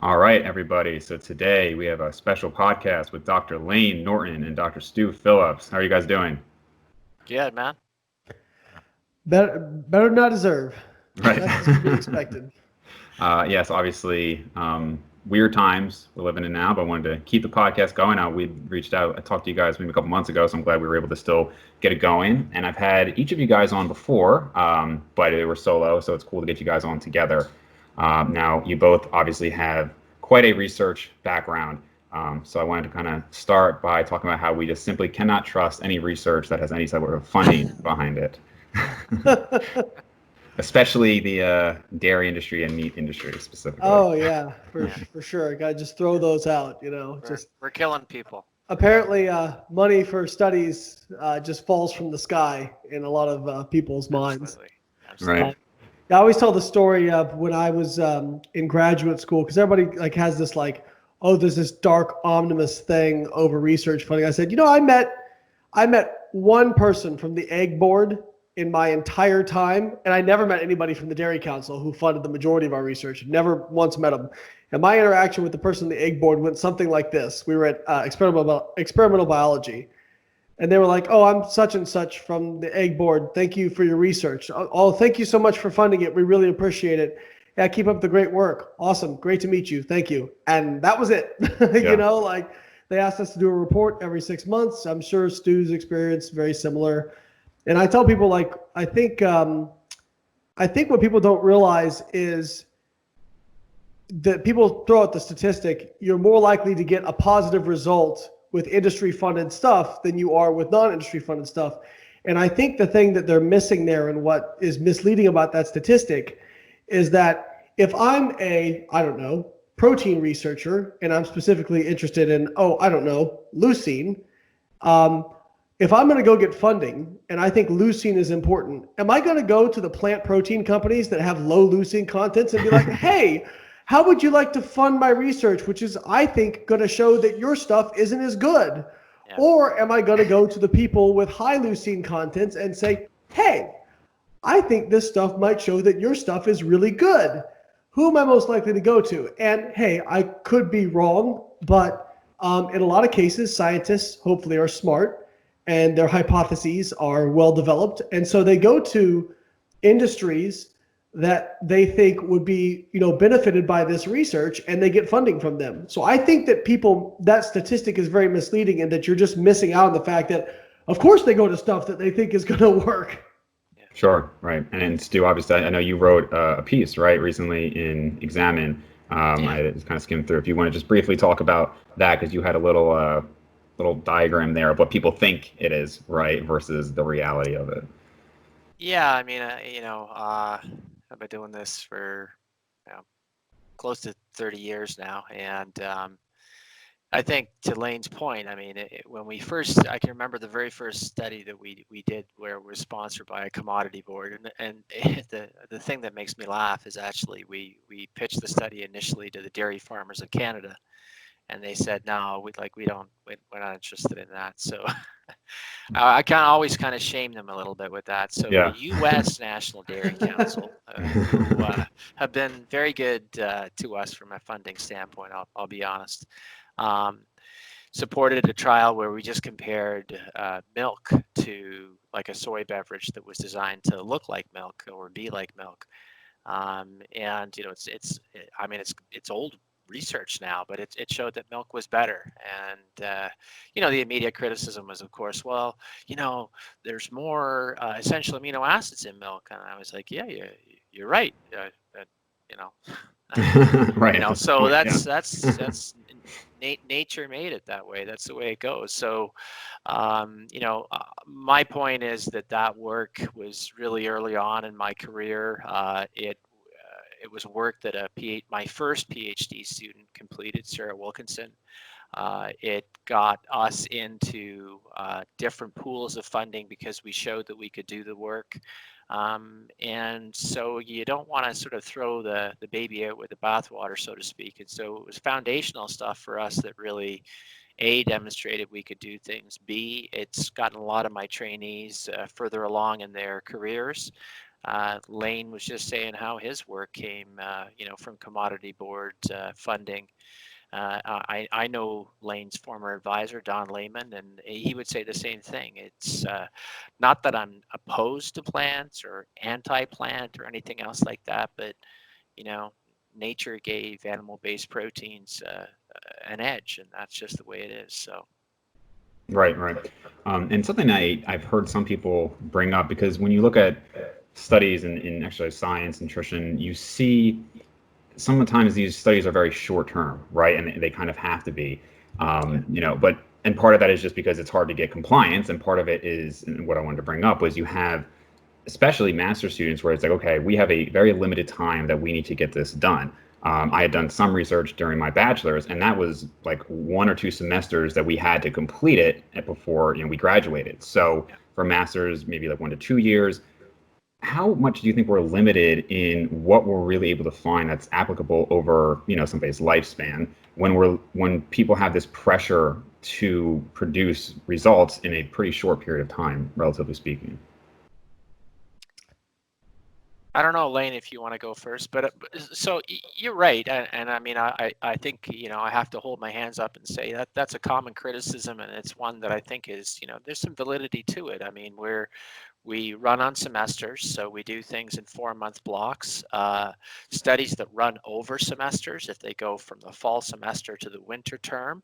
All right, everybody. So today we have a special podcast with Dr. Layne Norton and Dr. Stu Phillips. How are you guys doing? Good, man. Better not deserve. Right. That's to be expected. Yes, obviously, weird times we're living in now, but I wanted to keep the podcast going. We reached out, I talked to you guys maybe a couple months ago, so I'm glad we were able to still get it going. And I've had each of you guys on before, but they were solo, so it's cool to get you guys on together. Now, you both obviously have quite a research background. So I wanted to kind of start by talking about how we just simply cannot trust any research that has any sort of funding behind it. Especially the dairy industry and meat industry specifically. Oh yeah, for sure. Got to just throw those out. We're killing people. Apparently, money for studies just falls from the sky in a lot of people's minds. Absolutely. Right. I always tell the story of when I was in graduate school, because everybody has this oh, there's this dark omnibus thing over research funding. I said, I met one person from the egg board in my entire time, and I never met anybody from the Dairy Council who funded the majority of our research. Never once met them. And my interaction with the person on the egg board went something like this. We were at experimental biology, and they were like, "Oh, I'm such and such from the egg board. Thank you for your research. Oh, thank you so much for funding it. We really appreciate it. Yeah, keep up the great work. Awesome. Great to meet you. Thank you." And that was it. Yeah. They asked us to do a report every 6 months. I'm sure Stu's experience very similar. And I tell people, I think what people don't realize is that people throw out the statistic, you're more likely to get a positive result with industry funded stuff than you are with non-industry funded stuff. And I think the thing that they're missing there and what is misleading about that statistic is that if I'm I don't know, protein researcher, and I'm specifically interested in, leucine, if I'm going to go get funding and I think leucine is important, am I going to go to the plant protein companies that have low leucine contents and be like, hey, how would you like to fund my research, which is, I think, going to show that your stuff isn't as good? Yeah. Or am I going to go to the people with high leucine contents and say, hey, I think this stuff might show that your stuff is really good. Who am I most likely to go to? And hey, I could be wrong, but in a lot of cases, scientists hopefully are smart and their hypotheses are well developed. And so they go to industries that they think would be, benefited by this research, and they get funding from them. So I think that that statistic is very misleading, and that you're just missing out on the fact that, of course, they go to stuff that they think is going to work. Sure, right. And Stu, obviously, I know you wrote a piece, right, recently in Examine. I just kind of skimmed through. If you want to just briefly talk about that, because you had a little diagram there of what people think it is, right, versus the reality of it. Yeah, I mean, I've been doing this for close to 30 years now, and I think to Layne's point, I mean, when we first, I can remember the very first study that we did where it was sponsored by a commodity board, and the thing that makes me laugh is actually we pitched the study initially to the dairy farmers of Canada. And they said, no, we're not interested in that. So I always shame them a little bit with that. So Yeah. The U.S. National Dairy Council, who have been very good to us from a funding standpoint, I'll be honest, supported a trial where we just compared milk to like a soy beverage that was designed to look like milk or be like milk. And it's old research now, but it showed that milk was better. And the immediate criticism was, of course, well, there's more essential amino acids in milk. And I was like, yeah, you're right. Right. So that's nature made it that way. That's the way it goes. So my point is that work was really early on in my career. It was work that my first PhD student completed, Sarah Wilkinson. It got us into different pools of funding because we showed that we could do the work. And so you don't want to sort of throw the baby out with the bathwater, so to speak. And so it was foundational stuff for us that really, A, demonstrated we could do things. B, it's gotten a lot of my trainees further along in their careers. Layne was just saying how his work came, from commodity board funding. I know Layne's former advisor, Don Lehman, and he would say the same thing. It's not that I'm opposed to plants or anti-plant or anything else like that, but nature gave animal-based proteins an edge, and that's just the way it is. So. Right. And something I've heard some people bring up, because when you look at studies in exercise science, nutrition, you see sometimes these studies are very short term, right? And they kind of have to be, and part of that is just because it's hard to get compliance. And part of it is, and what I wanted to bring up was, you have especially master students where it's like, okay, we have a very limited time that we need to get this done. I had done some research during my bachelor's, and that was like 1 or 2 semesters that we had to complete it before we graduated. So for masters, maybe like 1 to 2 years. How much do you think we're limited in what we're really able to find that's applicable over somebody's lifespan when people have this pressure to produce results in a pretty short period of time, relatively speaking? I don't know, Layne, if you want to go first, but so you're right, and I mean, I think I have to hold my hands up and say that that's a common criticism, and it's one that I think is there's some validity to it. I mean, we run on semesters, so we do things in 4-month blocks. Studies that run over semesters, if they go from the fall semester to the winter term,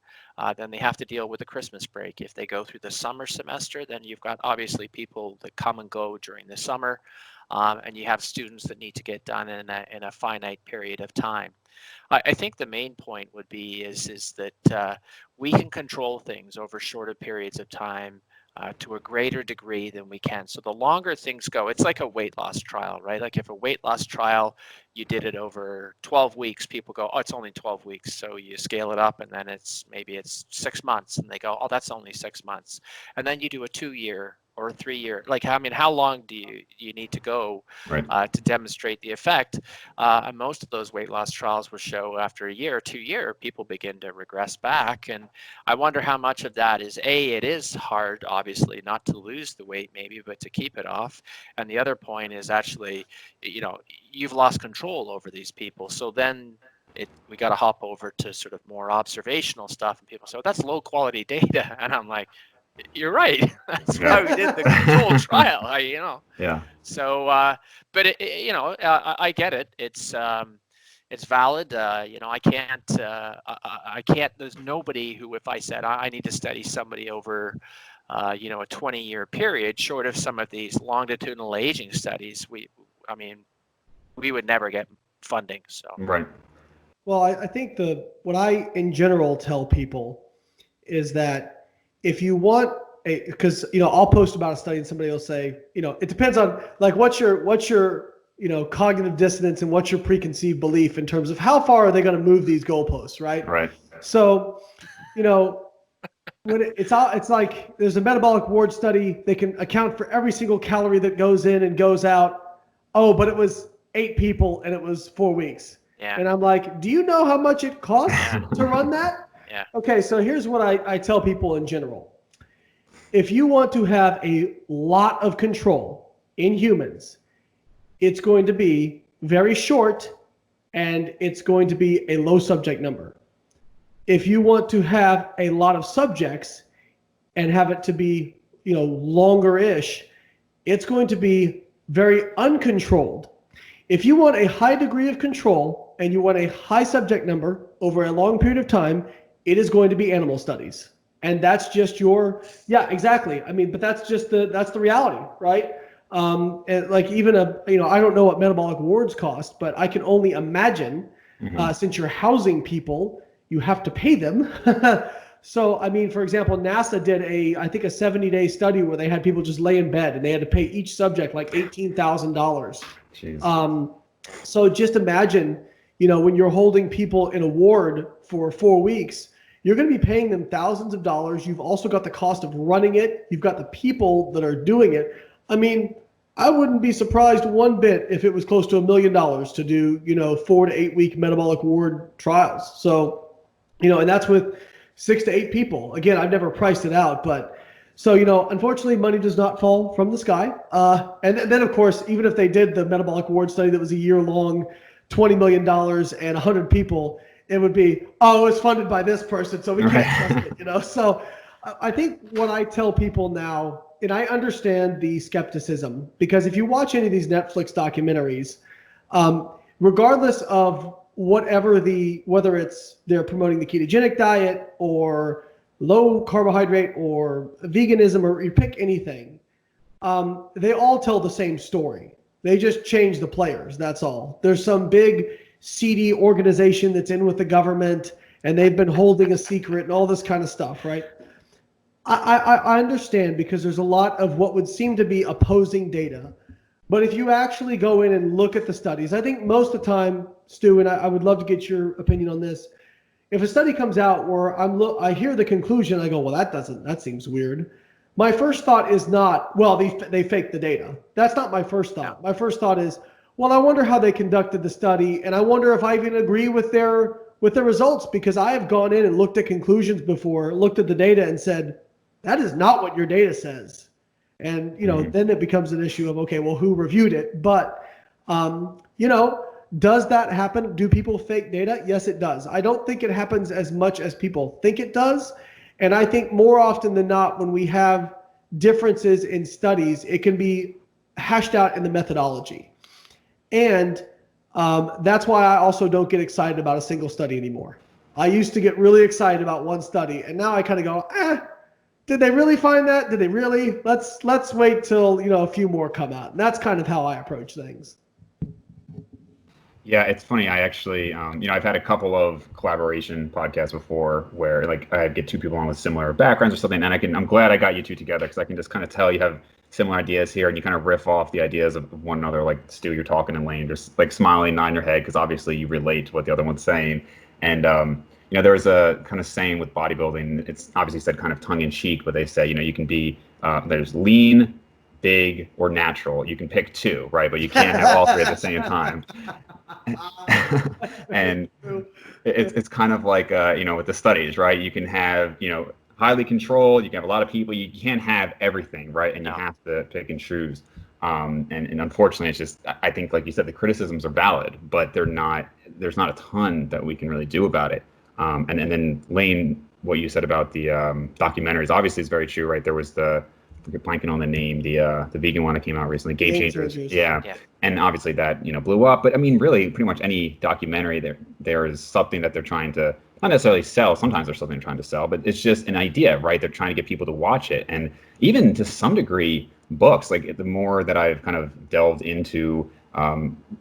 then they have to deal with the Christmas break. If they go through the summer semester, then you've got obviously people that come and go during the summer. And you have students that need to get done in a finite period of time. I think the main point would be is that we can control things over shorter periods of time to a greater degree than we can. So the longer things go, it's like a weight loss trial, right? Like if a weight loss trial, you did it over 12 weeks, people go, oh, it's only 12 weeks. So you scale it up, and then maybe it's 6 months, and they go, oh, that's only 6 months. And then you do a 2-year or 3-year, how long do you need to go to demonstrate the effect? And most of those weight loss trials will show after a year or 2 year, people begin to regress back. And I wonder how much of that is, it is hard, obviously, not to lose the weight maybe, but to keep it off. And the other point is actually, you've lost control over these people. So then we got to hop over to sort of more observational stuff, and people say, oh, that's low quality data. And I'm like, you're right. That's why we did the control trial. Yeah. So, but I get it. It's valid. I can't. There's nobody who, if I said I need to study somebody over, a 20-year period, short of some of these longitudinal aging studies, we would never get funding. So. Right. Well, I think what I in general tell people is that if you want because I'll post about a study and somebody will say, it depends on like what's your cognitive dissonance and what's your preconceived belief in terms of how far are they going to move these goalposts, right? Right. So, when it's like there's a metabolic ward study, they can account for every single calorie that goes in and goes out. Oh, but it was 8 people and it was 4 weeks. Yeah. And I'm like, do you know how much it costs to run that? Yeah. Okay, so here's what I tell people in general. If you want to have a lot of control in humans, it's going to be very short and it's going to be a low subject number. If you want to have a lot of subjects and have it to be, longer-ish, it's going to be very uncontrolled. If you want a high degree of control and you want a high subject number over a long period of time, it is going to be animal studies. And that's just exactly. But that's just that's the reality, right? And like even I don't know what metabolic wards cost, but I can only imagine, since you're housing people, you have to pay them. So, for example, NASA did I think a 70-day study where they had people just lay in bed and they had to pay each subject like $18,000. So just imagine, when you're holding people in a ward for 4 weeks, you're going to be paying them thousands of dollars. You've also got the cost of running it. You've got the people that are doing it. I wouldn't be surprised one bit if it was close to $1 million to do, 4 to 8 week metabolic ward trials. So, and that's with 6 to 8 people. Again, I've never priced it out, but So, unfortunately, money does not fall from the sky. And then, of course, even if they did the metabolic ward study that was a year long, $20 million and 100 people, it would be, oh, it's funded by this person, so we can't trust it, So I think what I tell people now, and I understand the skepticism, because if you watch any of these Netflix documentaries, regardless of whether it's they're promoting the ketogenic diet or low carbohydrate or veganism, or you pick anything, they all tell the same story. They just change the players. That's all. There's some big seedy organization that's in with the government, and they've been holding a secret and all this kind of stuff, right? I understand, because there's a lot of what would seem to be opposing data. But if you actually go in and look at the studies, I think most of the time, Stu, and I would love to get your opinion on this. If a study comes out where I hear the conclusion, I go, well, that seems weird. My first thought is not, well, they faked the data. That's not my first thought. My first thought is, well, I wonder how they conducted the study, and I wonder if I even agree with their results, because I have gone in and looked at conclusions before, looked at the data and said, that is not what your data says. And, then it becomes an issue of, okay, well, who reviewed it? But, does that happen? Do people fake data? Yes, it does. I don't think it happens as much as people think it does. And I think more often than not, when we have differences in studies, it can be hashed out in the methodology. And that's why I also don't get excited about a single study anymore. I used to get really excited about one study, and now I kind of go, did they really find that? Did they really? Let's wait till a few more come out. And that's kind of how I approach things. Yeah, it's funny. I actually, I've had a couple of collaboration podcasts before where I get two people on with similar backgrounds or something, and I'm glad I got you two together, because I can just kind of tell you have similar ideas here, and you kind of riff off the ideas of one another. Like Stu, you're talking, and Layne just smiling, nodding your head, because obviously you relate to what the other one's saying. And there's a kind of saying with bodybuilding. It's obviously said kind of tongue in cheek, but they say you can be there's lean, big, or natural. You can pick two, right? But you can't have all three at the same time. And it's kind of like with the studies, right? You can have highly controlled, you can have a lot of people, you can't have everything, right? And you have to pick and choose. And unfortunately, it's just, I think, like you said, the criticisms are valid, but there's not a ton that we can really do about it. And then Layne, what you said about the documentaries obviously is very true, right? There was I'm blanking on the name, the vegan one that came out recently, Game Changers. Yeah. And obviously that blew up. But I mean, really, pretty much any documentary, there is something that they're trying to not necessarily sell. Sometimes there's something they're trying to sell, but it's just an idea, right? They're trying to get people to watch it. And even to some degree, books, like the more that I've kind of delved into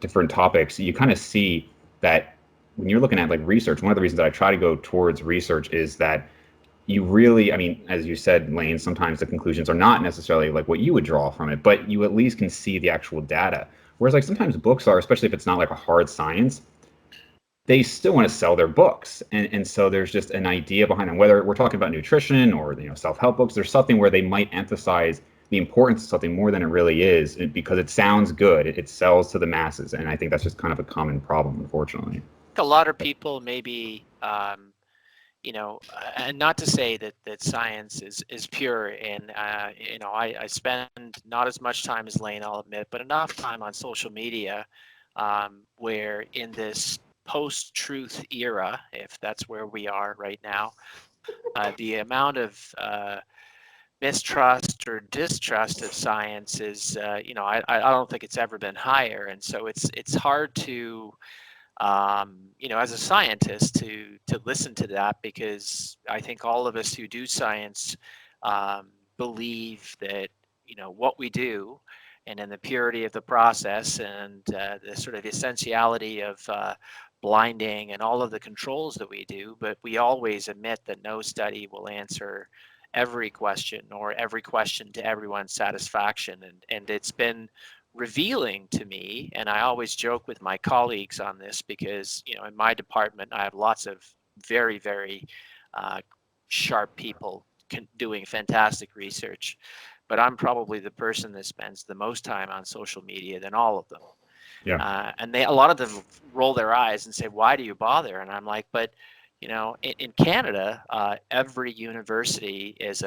different topics, you kind of see that when you're looking at research, one of the reasons that I try to go towards research is that you really, I mean, as you said, Layne, sometimes the conclusions are not necessarily what you would draw from it, but you at least can see the actual data. Whereas sometimes books are, especially if it's not a hard science, they still want to sell their books. And so there's just an idea behind them, whether we're talking about nutrition or self-help books, there's something where they might emphasize the importance of something more than it really is, because it sounds good. It sells to the masses. And I think that's just kind of a common problem, unfortunately. A lot of people maybe, and not to say that science is pure, and I spend not as much time as Layne, I'll admit, but enough time on social media, where in this post-truth era, if that's where we are right now, the amount of mistrust or distrust of science is, I don't think it's ever been higher, and so it's hard to as a scientist to listen to that, because I think all of us who do science believe that what we do, and in the purity of the process, and the sort of essentiality of blinding and all of the controls that we do, but we always admit that no study will answer every question, or every question to everyone's satisfaction, and it's been revealing to me, and I always joke with my colleagues on this, because in my department I have lots of very, very sharp people doing fantastic research, but I'm probably the person that spends the most time on social media than all of them. And a lot of them roll their eyes and say, why do you bother? And I'm like, but in Canada, every university is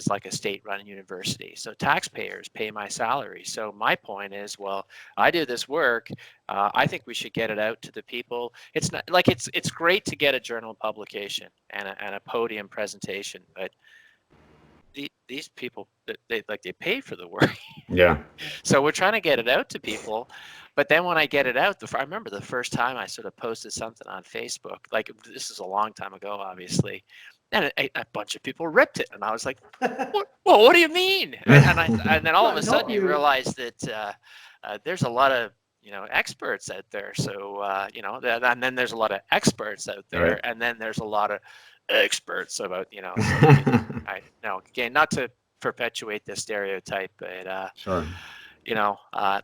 like a state-run university. So taxpayers pay my salary. So my point is, well, I do this work. I think we should get it out to the people. It's not like it's great to get a journal publication and a podium presentation, but these people, they pay for the work. Yeah. So we're trying to get it out to people. But then when I get it out, I remember the first time I sort of posted something on Facebook, like this is a long time ago, obviously, and a bunch of people ripped it, and I was like, what do you mean? And then all of a sudden you realize that there's a lot of experts out there. So and then there's a lot of experts out there, right. and then there's a lot of experts about So, I know, again, not to perpetuate the stereotype, but sure.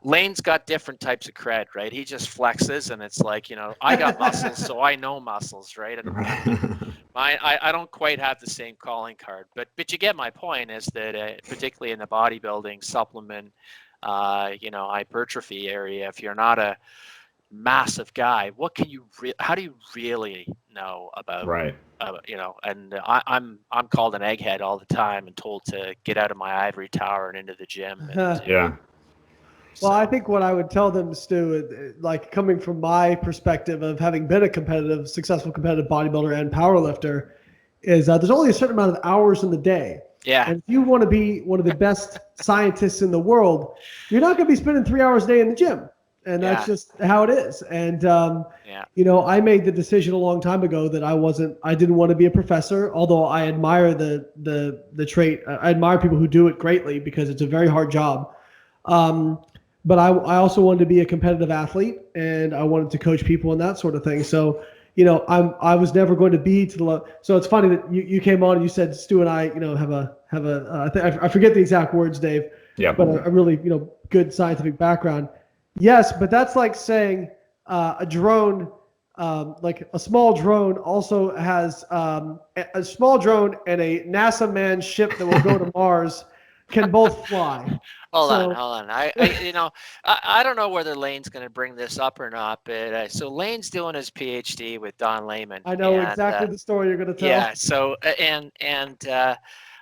Layne's got different types of cred, right? He just flexes, and it's like, I got muscles, so I know muscles, right? And I don't quite have the same calling card, but you get my point. Is that particularly in the bodybuilding supplement, hypertrophy area, if you're not a massive guy, what can you how do you really know about right? And I'm called an egghead all the time and told to get out of my ivory tower and into the gym. And, yeah. Well, I think what I would tell them, Stu, like coming from my perspective of having been a successful competitive bodybuilder and powerlifter, is there's only a certain amount of hours in the day. Yeah. And if you want to be one of the best scientists in the world, you're not going to be spending 3 hours a day in the gym. And that's just how it is. And, I made the decision a long time ago that I didn't want to be a professor, although I admire the trait. I admire people who do it greatly because it's a very hard job. But I also wanted to be a competitive athlete, and I wanted to coach people and that sort of thing. So, I was never going to be to the level. So it's funny that you came on and you said Stu and I, I forget the exact words, Dave. Yeah. But a really, good scientific background. Yes, but that's like saying a drone, like a small drone also has a small drone and a NASA manned ship that will go to Mars can both fly. Hold on. I don't know whether Layne's going to bring this up or not, but so Layne's doing his PhD with Don Layman. I know exactly the story you're going to tell. Yeah. So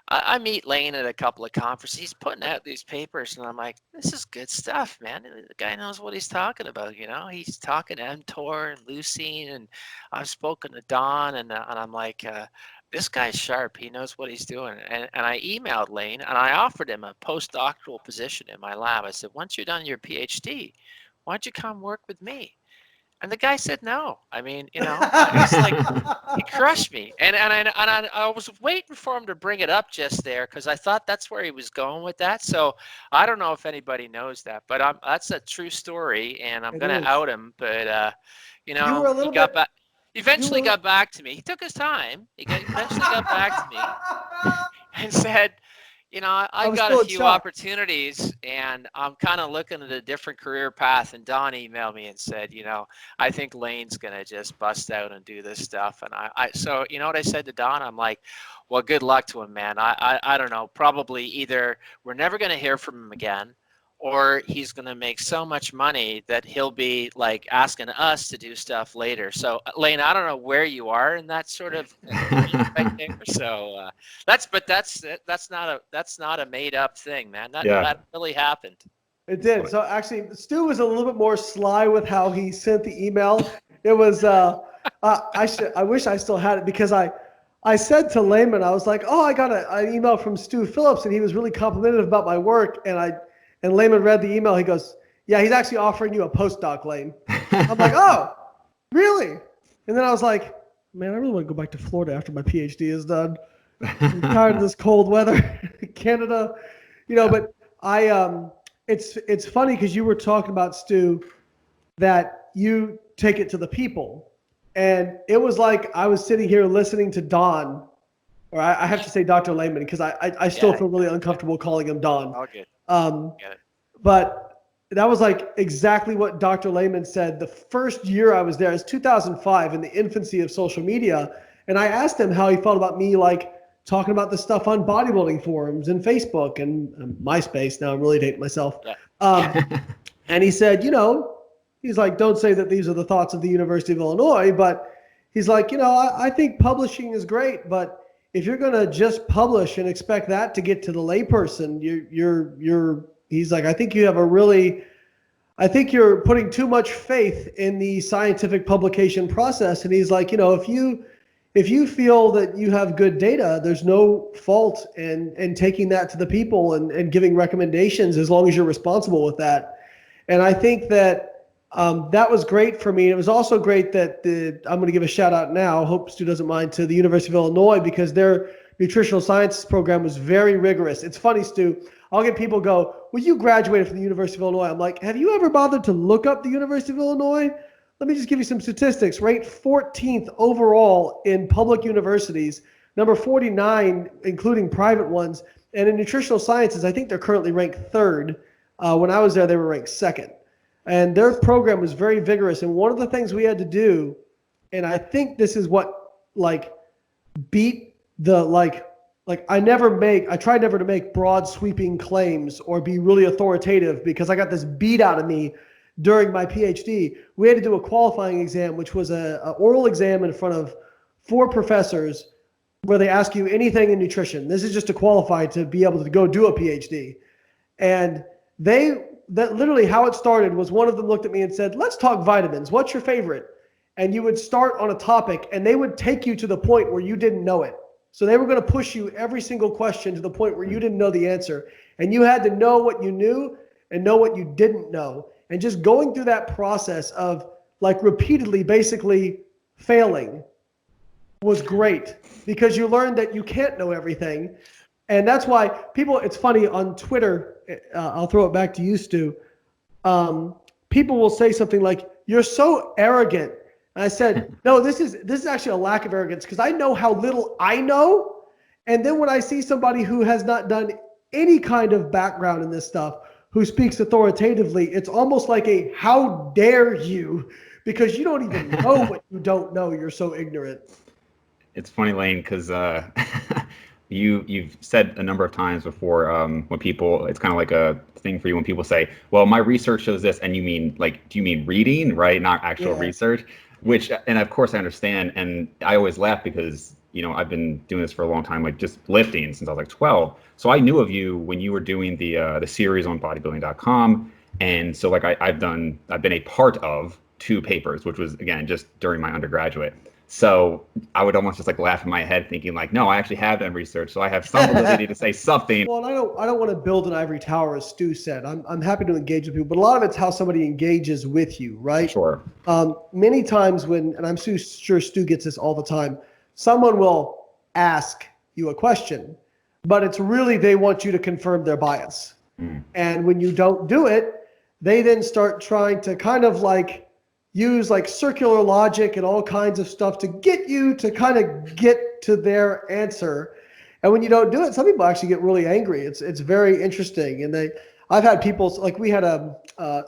I meet Layne at a couple of conferences. He's putting out these papers, and I'm like, this is good stuff, man. The guy knows what he's talking about. He's talking mTOR and leucine, and I've spoken to Don, and I'm like, this guy's sharp. He knows what he's doing. And I emailed Layne, and I offered him a postdoctoral position in my lab. I said, once you're done your PhD, why don't you come work with me? And the guy said no. I mean, it's like he crushed me. And I was waiting for him to bring it up just there because I thought that's where he was going with that. So I don't know if anybody knows that, but that's a true story, and I'm going to out him. But he got back. Eventually got back to me. He took his time. Eventually got back to me and said, I've got a few opportunities, and I'm kind of looking at a different career path. And Don emailed me and said, I think Layne's going to just bust out and do this stuff. And so you know what I said to Don? I'm like, well, good luck to him, man. I don't know. Probably either we're never going to hear from him again, or he's going to make so much money that he'll be like asking us to do stuff later. So Layne, I don't know where you are in that sort of thing. So that's not a made up thing, man. That really happened. It did. So actually, Stu was a little bit more sly with how he sent the email. It was I wish I still had it because I said to Layman, I was like, oh, I got an email from Stu Phillips, and he was really complimentary about my work, and Layman read the email. He goes, yeah, he's actually offering you a postdoc, Layne. I'm like, oh, really? And then I was like, man, I really want to go back to Florida after my PhD is done. I'm tired of this cold weather, Canada, but it's funny because you were talking about, Stu, that you take it to the people. And it was like I was sitting here listening to Don, or I have to say Dr. Layman because I still feel really uncomfortable calling him Don. Okay. But that was like exactly what Dr. Layman said the first year I was there. It's 2005 in the infancy of social media. And I asked him how he felt about me like talking about this stuff on bodybuilding forums and Facebook and MySpace. Now I'm really dating myself. Yeah. And he said, he's like, don't say that these are the thoughts of the University of Illinois, but he's like, I think publishing is great, but if you're going to just publish and expect that to get to the layperson, he's like, I think you're putting too much faith in the scientific publication process. And he's like, if you feel that you have good data, there's no fault in taking that to the people and giving recommendations as long as you're responsible with that. And I think that that was great for me. It was also great that I'm going to give a shout out now, hope Stu doesn't mind, to the University of Illinois, because their nutritional sciences program was very rigorous. It's funny, Stu, I'll get people go, well, you graduated from the University of Illinois. I'm like, have you ever bothered to look up the University of Illinois? Let me just give you some statistics. Ranked 14th overall in public universities, number 49, including private ones. And in nutritional sciences, I think they're currently ranked third. When I was there, they were ranked second. And their program was very vigorous. And one of the things we had to do, and I think this is what beat the I try never to make broad sweeping claims or be really authoritative, because I got this beat out of me during my PhD. We had to do a qualifying exam, which was an oral exam in front of 4 professors where they ask you anything in nutrition. This is just to qualify to be able to go do a PhD. And that literally how it started was one of them looked at me and said, let's talk vitamins. What's your favorite? And you would start on a topic and they would take you to the point where you didn't know it. So they were going to push you every single question to the point where you didn't know the answer. And you had to know what you knew and know what you didn't know. And just going through that process of repeatedly basically failing was great, because you learned that you can't know everything. And that's why people, it's funny on Twitter, I'll throw it back to you, Stu. People will say something like, you're so arrogant. And I said, no, this is actually a lack of arrogance, because I know how little I know. And then when I see somebody who has not done any kind of background in this stuff, who speaks authoritatively, it's almost like a how dare you, because you don't even know what you don't know. You're so ignorant. It's funny, Layne, because you've said a number of times before when people, it's kind of like a thing for you when people say, well, my research shows this, and you mean do you mean reading, right? Not actual research, which, and of course I understand. And I always laugh because, I've been doing this for a long time, just lifting since I was 12. So I knew of you when you were doing the series on bodybuilding.com. And so I've been a part of 2 papers, which was, again, just during my undergraduate. So I would almost just laugh in my head thinking no, I actually have done research, so I have some ability to say something. Well, I don't want to build an ivory tower, as Stu said. I'm happy to engage with people, but a lot of it's how somebody engages with you, right? Sure. Many times and I'm sure Stu gets this all the time, someone will ask you a question, but it's really they want you to confirm their bias. And when you don't do it, they then start trying to kind of use circular logic and all kinds of stuff to get you to kind of get to their answer. And when you don't do it, some people actually get really angry. It's very interesting. And I've had people, we had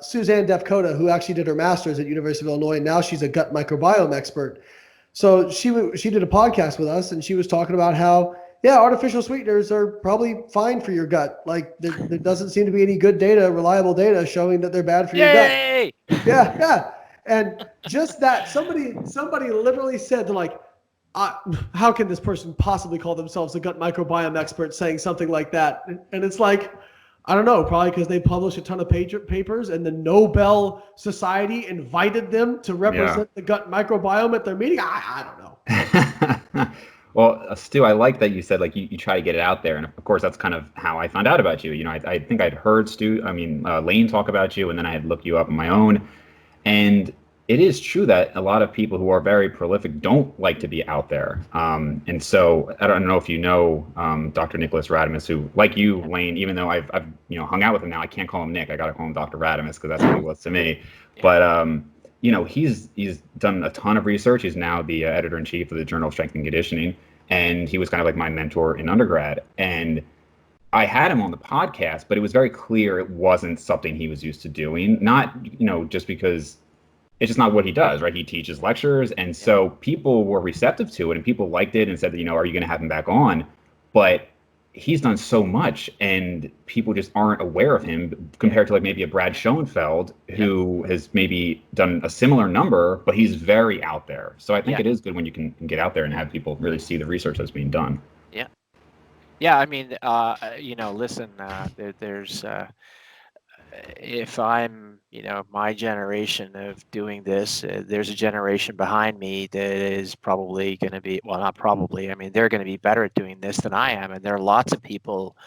Suzanne Defcoda, who actually did her master's at University of Illinois, and now she's a gut microbiome expert. So she did a podcast with us, and she was talking about how, artificial sweeteners are probably fine for your gut. There doesn't seem to be any good data, reliable data showing that they're bad for your gut. Yeah. And just that, somebody literally said, how can this person possibly call themselves a gut microbiome expert saying something like that? And it's I don't know, probably because they published a ton of papers and the Nobel Society invited them to represent the gut microbiome at their meeting. I don't know. Well, Stu, I like that you said you try to get it out there, and of course that's kind of how I found out about you. I think I'd heard Layne talk about you, and then I had looked you up on my own. And it is true that a lot of people who are very prolific don't like to be out there. And so I don't know if you know Dr. Nicholas Radamus, who, like you, Layne, even though I've hung out with him now, I can't call him Nick. I got to call him Dr. Radamus because that's what he was to me. But he's done a ton of research. He's now the editor-in-chief of the Journal of Strength and Conditioning, and he was kind of my mentor in undergrad. And I had him on the podcast, but it was very clear it wasn't something he was used to doing. Not, just because it's just not what he does, right? He teaches lectures. And so people were receptive to it and people liked it and said that, are you going to have him back on? But he's done so much, and people just aren't aware of him compared to like maybe a Brad Schoenfeld who has maybe done a similar number, but he's very out there. So I think it is good when you can get out there and have people really see the research that's being done. Yeah, I mean, listen, there's if I'm, my generation of doing this, there's a generation behind me that is probably going to be, well, not probably, I mean, they're going to be better at doing this than I am. And there are lots of people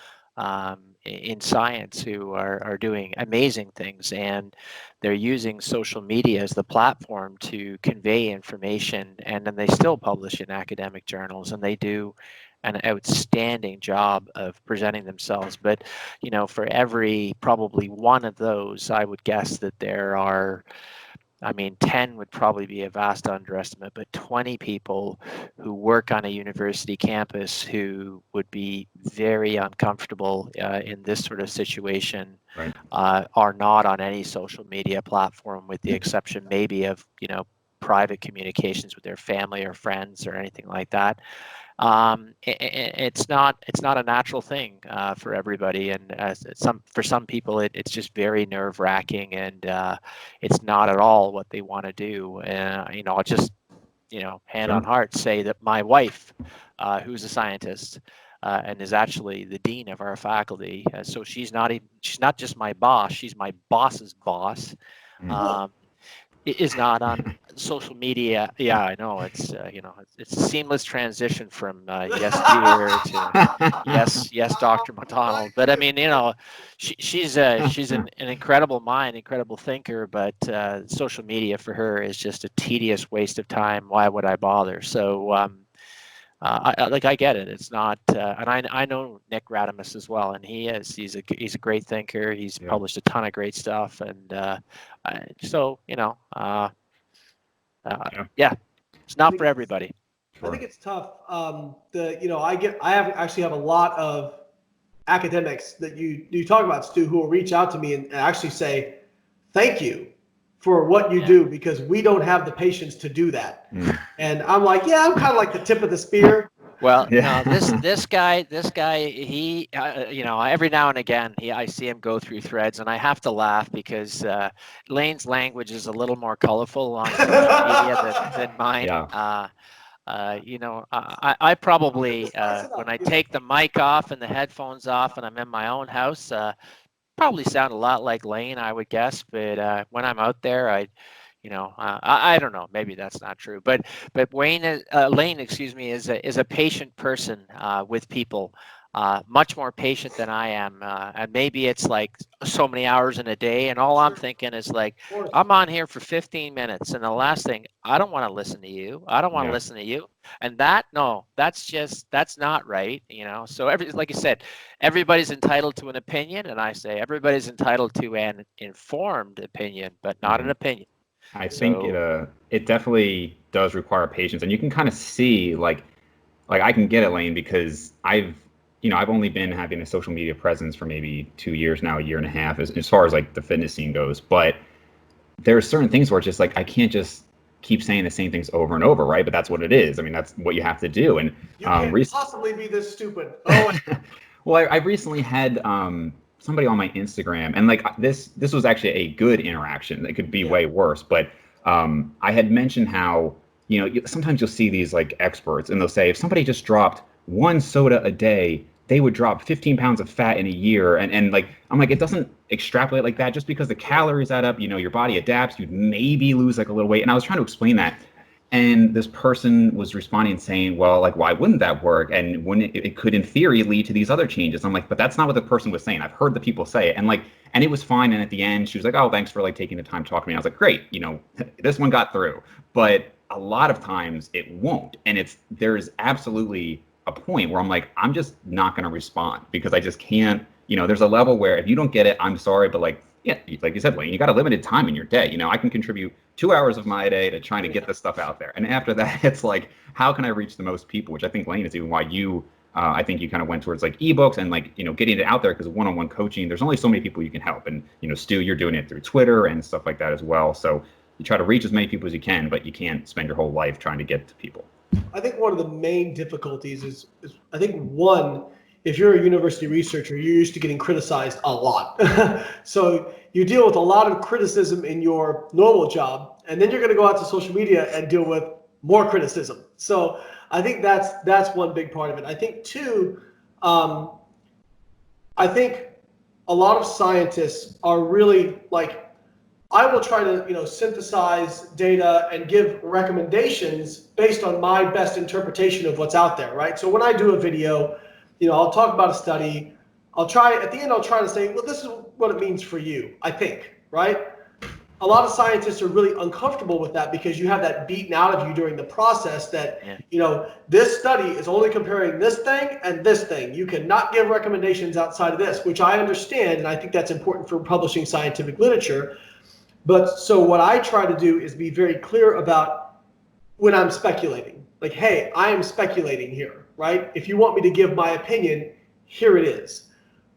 in science who are doing amazing things, and they're using social media as the platform to convey information. And then they still publish in academic journals, and they do an outstanding job of presenting themselves. But for every probably one of those, I would guess that there are, 10 would probably be a vast underestimate, but 20 people who work on a university campus who would be very uncomfortable in this sort of situation, Right. are not on any social media platform, with the exception maybe of, private communications with their family or friends or anything like that. It's not a natural thing for everybody, and for some people it's just very nerve-wracking, and it's not at all what they want to do. I'll just hand on heart say that my wife, who's a scientist and is actually the dean of our faculty, so she's not just my boss, she's my boss's boss. Is not on social media. Yeah, I know, it's it's a seamless transition from yes dear to yes Dr. McDonald. But I mean, she's an incredible mind, incredible thinker, but social media for her is just a tedious waste of time. Why would I bother? So I get it. It's not, and I know Nick Radamus as well, and he's a great thinker. He's published a ton of great stuff, and so it's not for everybody. I think it's tough. I actually have a lot of academics that you talk about, Stu, who will reach out to me and actually say, "Thank you for what you do, because we don't have the patience to do that." And I'm like, I'm kind of like the tip of the spear. Well, no, this guy, he, every now and again, I see him go through threads, and I have to laugh because Layne's language is a little more colorful on social media than mine. Yeah. I probably, when I take the mic off and the headphones off and I'm in my own house, probably sound a lot like Layne, I would guess. But when I'm out there, I don't know. Maybe that's not true. But Layne, is a patient person with people, much more patient than I am. And maybe it's like so many hours in a day, and all I'm thinking is like, I'm on here for 15 minutes, and the last thing, I don't want to listen to you. I don't want to listen to you. And that's not right. So like you said, everybody's entitled to an opinion, and I say everybody's entitled to an informed opinion, but not an opinion. I think it definitely does require patience, and you can kind of see like I can get it, Layne, because I've only been having a social media presence for maybe 2 years now, a year and a half, as far as like the fitness scene goes. But there are certain things where it's just like I can't just keep saying the same things over and over, right? But that's what it is. I mean, that's what you have to do. And you can't possibly be this stupid. Oh. Well, I recently had somebody on my Instagram, and like this was actually a good interaction. It could be way worse, but I had mentioned how sometimes you'll see these like experts, and they'll say if somebody just dropped one soda a day, they would drop 15 pounds of fat in a year. And like I'm like, it doesn't extrapolate like that. Just because the calories add up, your body adapts, you'd maybe lose like a little weight. And I was trying to explain that. And this person was responding and saying, well, like, why wouldn't that work? And wouldn't it could, in theory, lead to these other changes. I'm like, but that's not what the person was saying. I've heard the people say it. And it was fine. And at the end, she was like, oh, thanks for like taking the time to talk to me. I was like, great, this one got through. But a lot of times it won't. And there's absolutely a point where I'm like, I'm just not going to respond because I just can't, there's a level where if you don't get it, I'm sorry. But like you said, Layne, you got a limited time in your day. I can contribute 2 hours of my day to trying to get this stuff out there. And after that, it's like, how can I reach the most people? Which I think, Layne, is even why I think you kind of went towards like ebooks and like, getting it out there, because one-on-one coaching, there's only so many people you can help. And, Stu, you're doing it through Twitter and stuff like that as well. So you try to reach as many people as you can, but you can't spend your whole life trying to get to people. I think one of the main difficulties is I think one, if you're a university researcher, you're used to getting criticized a lot. So you deal with a lot of criticism in your normal job, and then you're going to go out to social media and deal with more criticism. So I think that's one big part of it. I think too, I think a lot of scientists are really like, I will try to, synthesize data and give recommendations based on my best interpretation of what's out there, right? So when I do a video, I'll talk about a study. I'll try to say, well, this is what it means for you, I think, right? A lot of scientists are really uncomfortable with that because you have that beaten out of you during the process that, this study is only comparing this thing and this thing. You cannot give recommendations outside of this, which I understand, and I think that's important for publishing scientific literature. But so what I try to do is be very clear about when I'm speculating. Like, hey, I am speculating here, right? If you want me to give my opinion, here it is.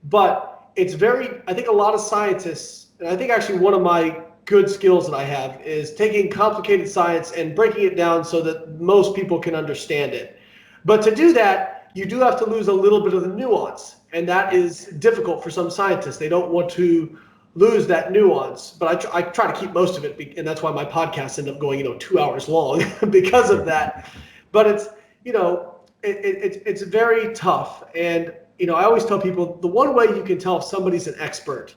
But I think a lot of scientists, and I think actually one of my good skills that I have is taking complicated science and breaking it down so that most people can understand it. But to do that, you do have to lose a little bit of the nuance. And that is difficult for some scientists. They don't want to lose that nuance, but I try to keep most of it, and that's why my podcasts end up going 2 hours long because of that. But it's it's very tough, and I always tell people the one way you can tell if somebody's an expert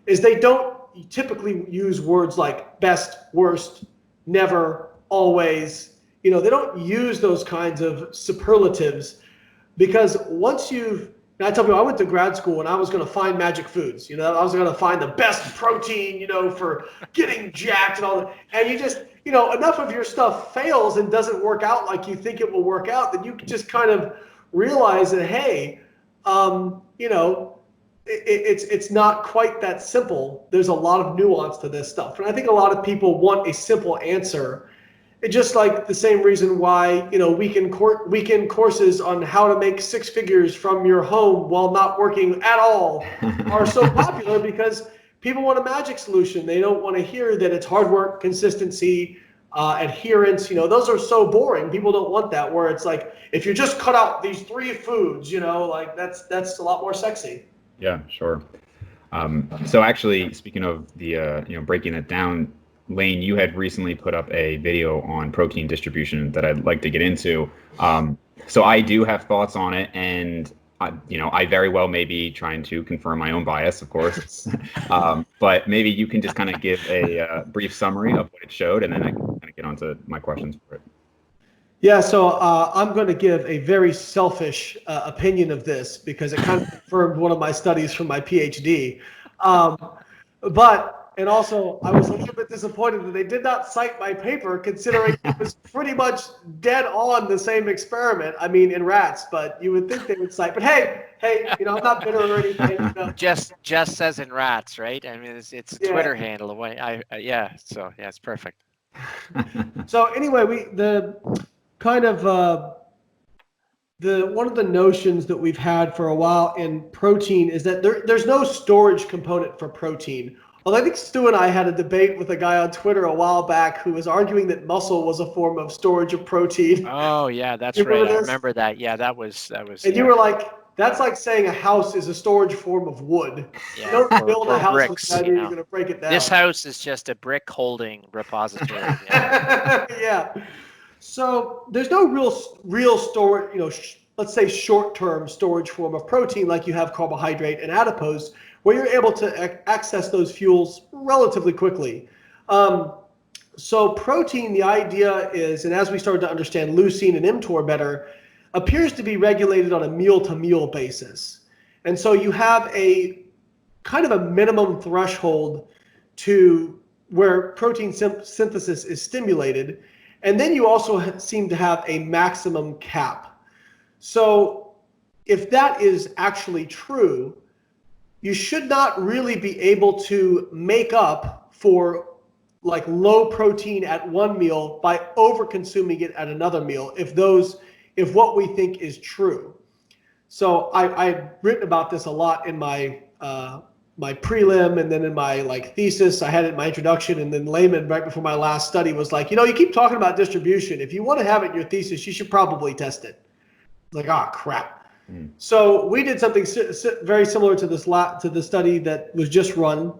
is they don't typically use words like best, worst, never, always. They don't use those kinds of superlatives, because once I tell people I went to grad school and I was going to find magic foods. I was going to find the best protein, for getting jacked and all that. And you just, enough of your stuff fails and doesn't work out like you think it will work out, then you just kind of realize that, hey, it's not quite that simple. There's a lot of nuance to this stuff. And I think a lot of people want a simple answer. It's just like the same reason why, weekend courses on how to make six figures from your home while not working at all are so popular, because people want a magic solution. They don't want to hear that it's hard work, consistency, adherence. Those are so boring. People don't want that, where it's like, if you just cut out these 3 foods, that's a lot more sexy. Yeah, sure. So actually, speaking of the, breaking it down, Layne, you had recently put up a video on protein distribution that I'd like to get into. So I do have thoughts on it, and I very well may be trying to confirm my own bias, of course. But maybe you can just kind of give a brief summary of what it showed, and then I can kind of get onto my questions for it. Yeah, so I'm going to give a very selfish opinion of this, because it kind of confirmed one of my studies from my PhD. And also, I was a little bit disappointed that they did not cite my paper, considering it was pretty much dead on the same experiment. I mean, in rats, but you would think they would cite. But hey, I'm not bitter or anything. Just says in rats, right? I mean, it's a Twitter handle. The way so it's perfect. So anyway, one of the notions that we've had for a while in protein is that there's no storage component for protein. Well, I think Stu and I had a debate with a guy on Twitter a while back who was arguing that muscle was a form of storage of protein. Oh yeah, that's right. I remember that. Yeah, that was. And you were like, that's like saying a house is a storage form of wood. Yeah, you don't build a house bricks, with that, you're going to break it down. This house is just a brick holding repository. Yeah. So there's no real storage, let's say short-term storage form of protein like you have carbohydrate and adipose, where you're able to access those fuels relatively quickly. So protein, the idea is, and as we started to understand leucine and mTOR better, appears to be regulated on a meal-to-meal basis. And so you have a kind of a minimum threshold to where protein synthesis is stimulated. And then you also seem to have a maximum cap. So if that is actually true, you should not really be able to make up for like low protein at one meal by over consuming it at another meal, if what we think is true. So I've written about this a lot in my my prelim, and then in my thesis. I had it in my introduction, and then Layman right before my last study was like, you keep talking about distribution. If you want to have it in your thesis, you should probably test it. Like, oh crap. So we did something very similar to the study that was just run,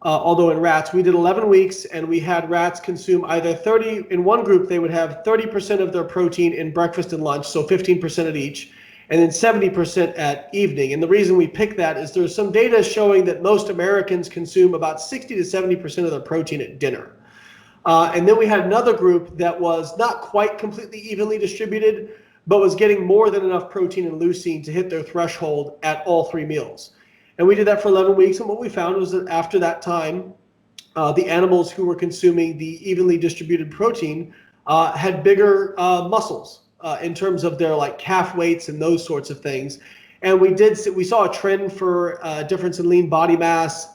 although in rats. We did 11 weeks, and we had rats consume either 30, in one group they would have 30% of their protein in breakfast and lunch, so 15% at each, and then 70% at evening. And the reason we picked that is there's some data showing that most Americans consume about 60 to 70% of their protein at dinner. And then we had another group that was not quite completely evenly distributed, but was getting more than enough protein and leucine to hit their threshold at all 3 meals. And we did that for 11 weeks. And what we found was that after that time, the animals who were consuming the evenly distributed protein had bigger muscles in terms of their like calf weights and those sorts of things. And we saw a trend for difference in lean body mass.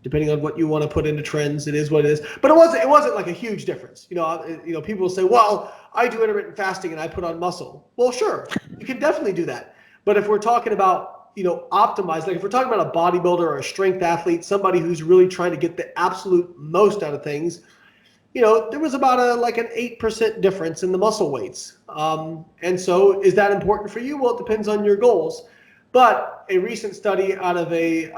Depending on what you want to put into trends, it is what it is. But it wasn't like a huge difference. People will say, well, I do intermittent fasting and I put on muscle. Well, sure, you can definitely do that. But if we're talking about, optimized, like if we're talking about a bodybuilder or a strength athlete, somebody who's really trying to get the absolute most out of things, there was about an 8% difference in the muscle weights. And so is that important for you? Well, it depends on your goals. But a recent study out of a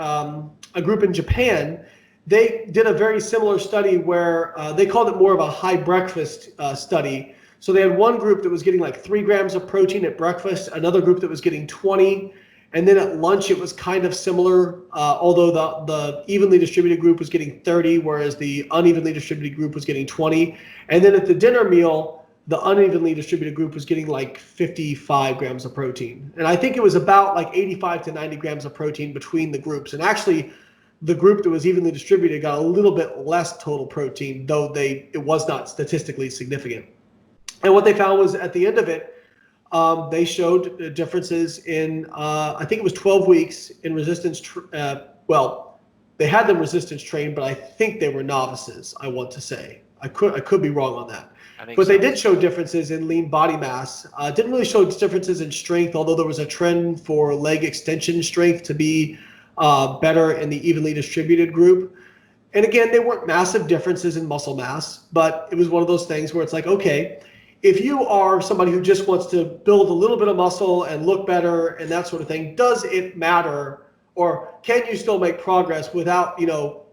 group in Japan, they did a very similar study where they called it more of a high breakfast study. So they had one group that was getting 3 grams of protein at breakfast, another group that was getting 20, and then at lunch it was kind of similar, although the evenly distributed group was getting 30, whereas the unevenly distributed group was getting 20. And then at the dinner meal, the unevenly distributed group was getting 55 grams of protein. And I think it was about 85 to 90 grams of protein between the groups. And actually, the group that was evenly distributed got a little bit less total protein, though it was not statistically significant. And what they found was at the end of it, they showed differences in, I think it was 12 weeks in resistance. They had them resistance trained, but I think they were novices, I want to say. I could be wrong on that. But they did show differences in lean body mass. Didn't really show differences in strength, although there was a trend for leg extension strength to be better in the evenly distributed group. And again, they weren't massive differences in muscle mass, but it was one of those things where it's okay, if you are somebody who just wants to build a little bit of muscle and look better and that sort of thing, does it matter, or can you still make progress without,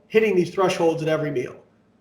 hitting these thresholds at every meal?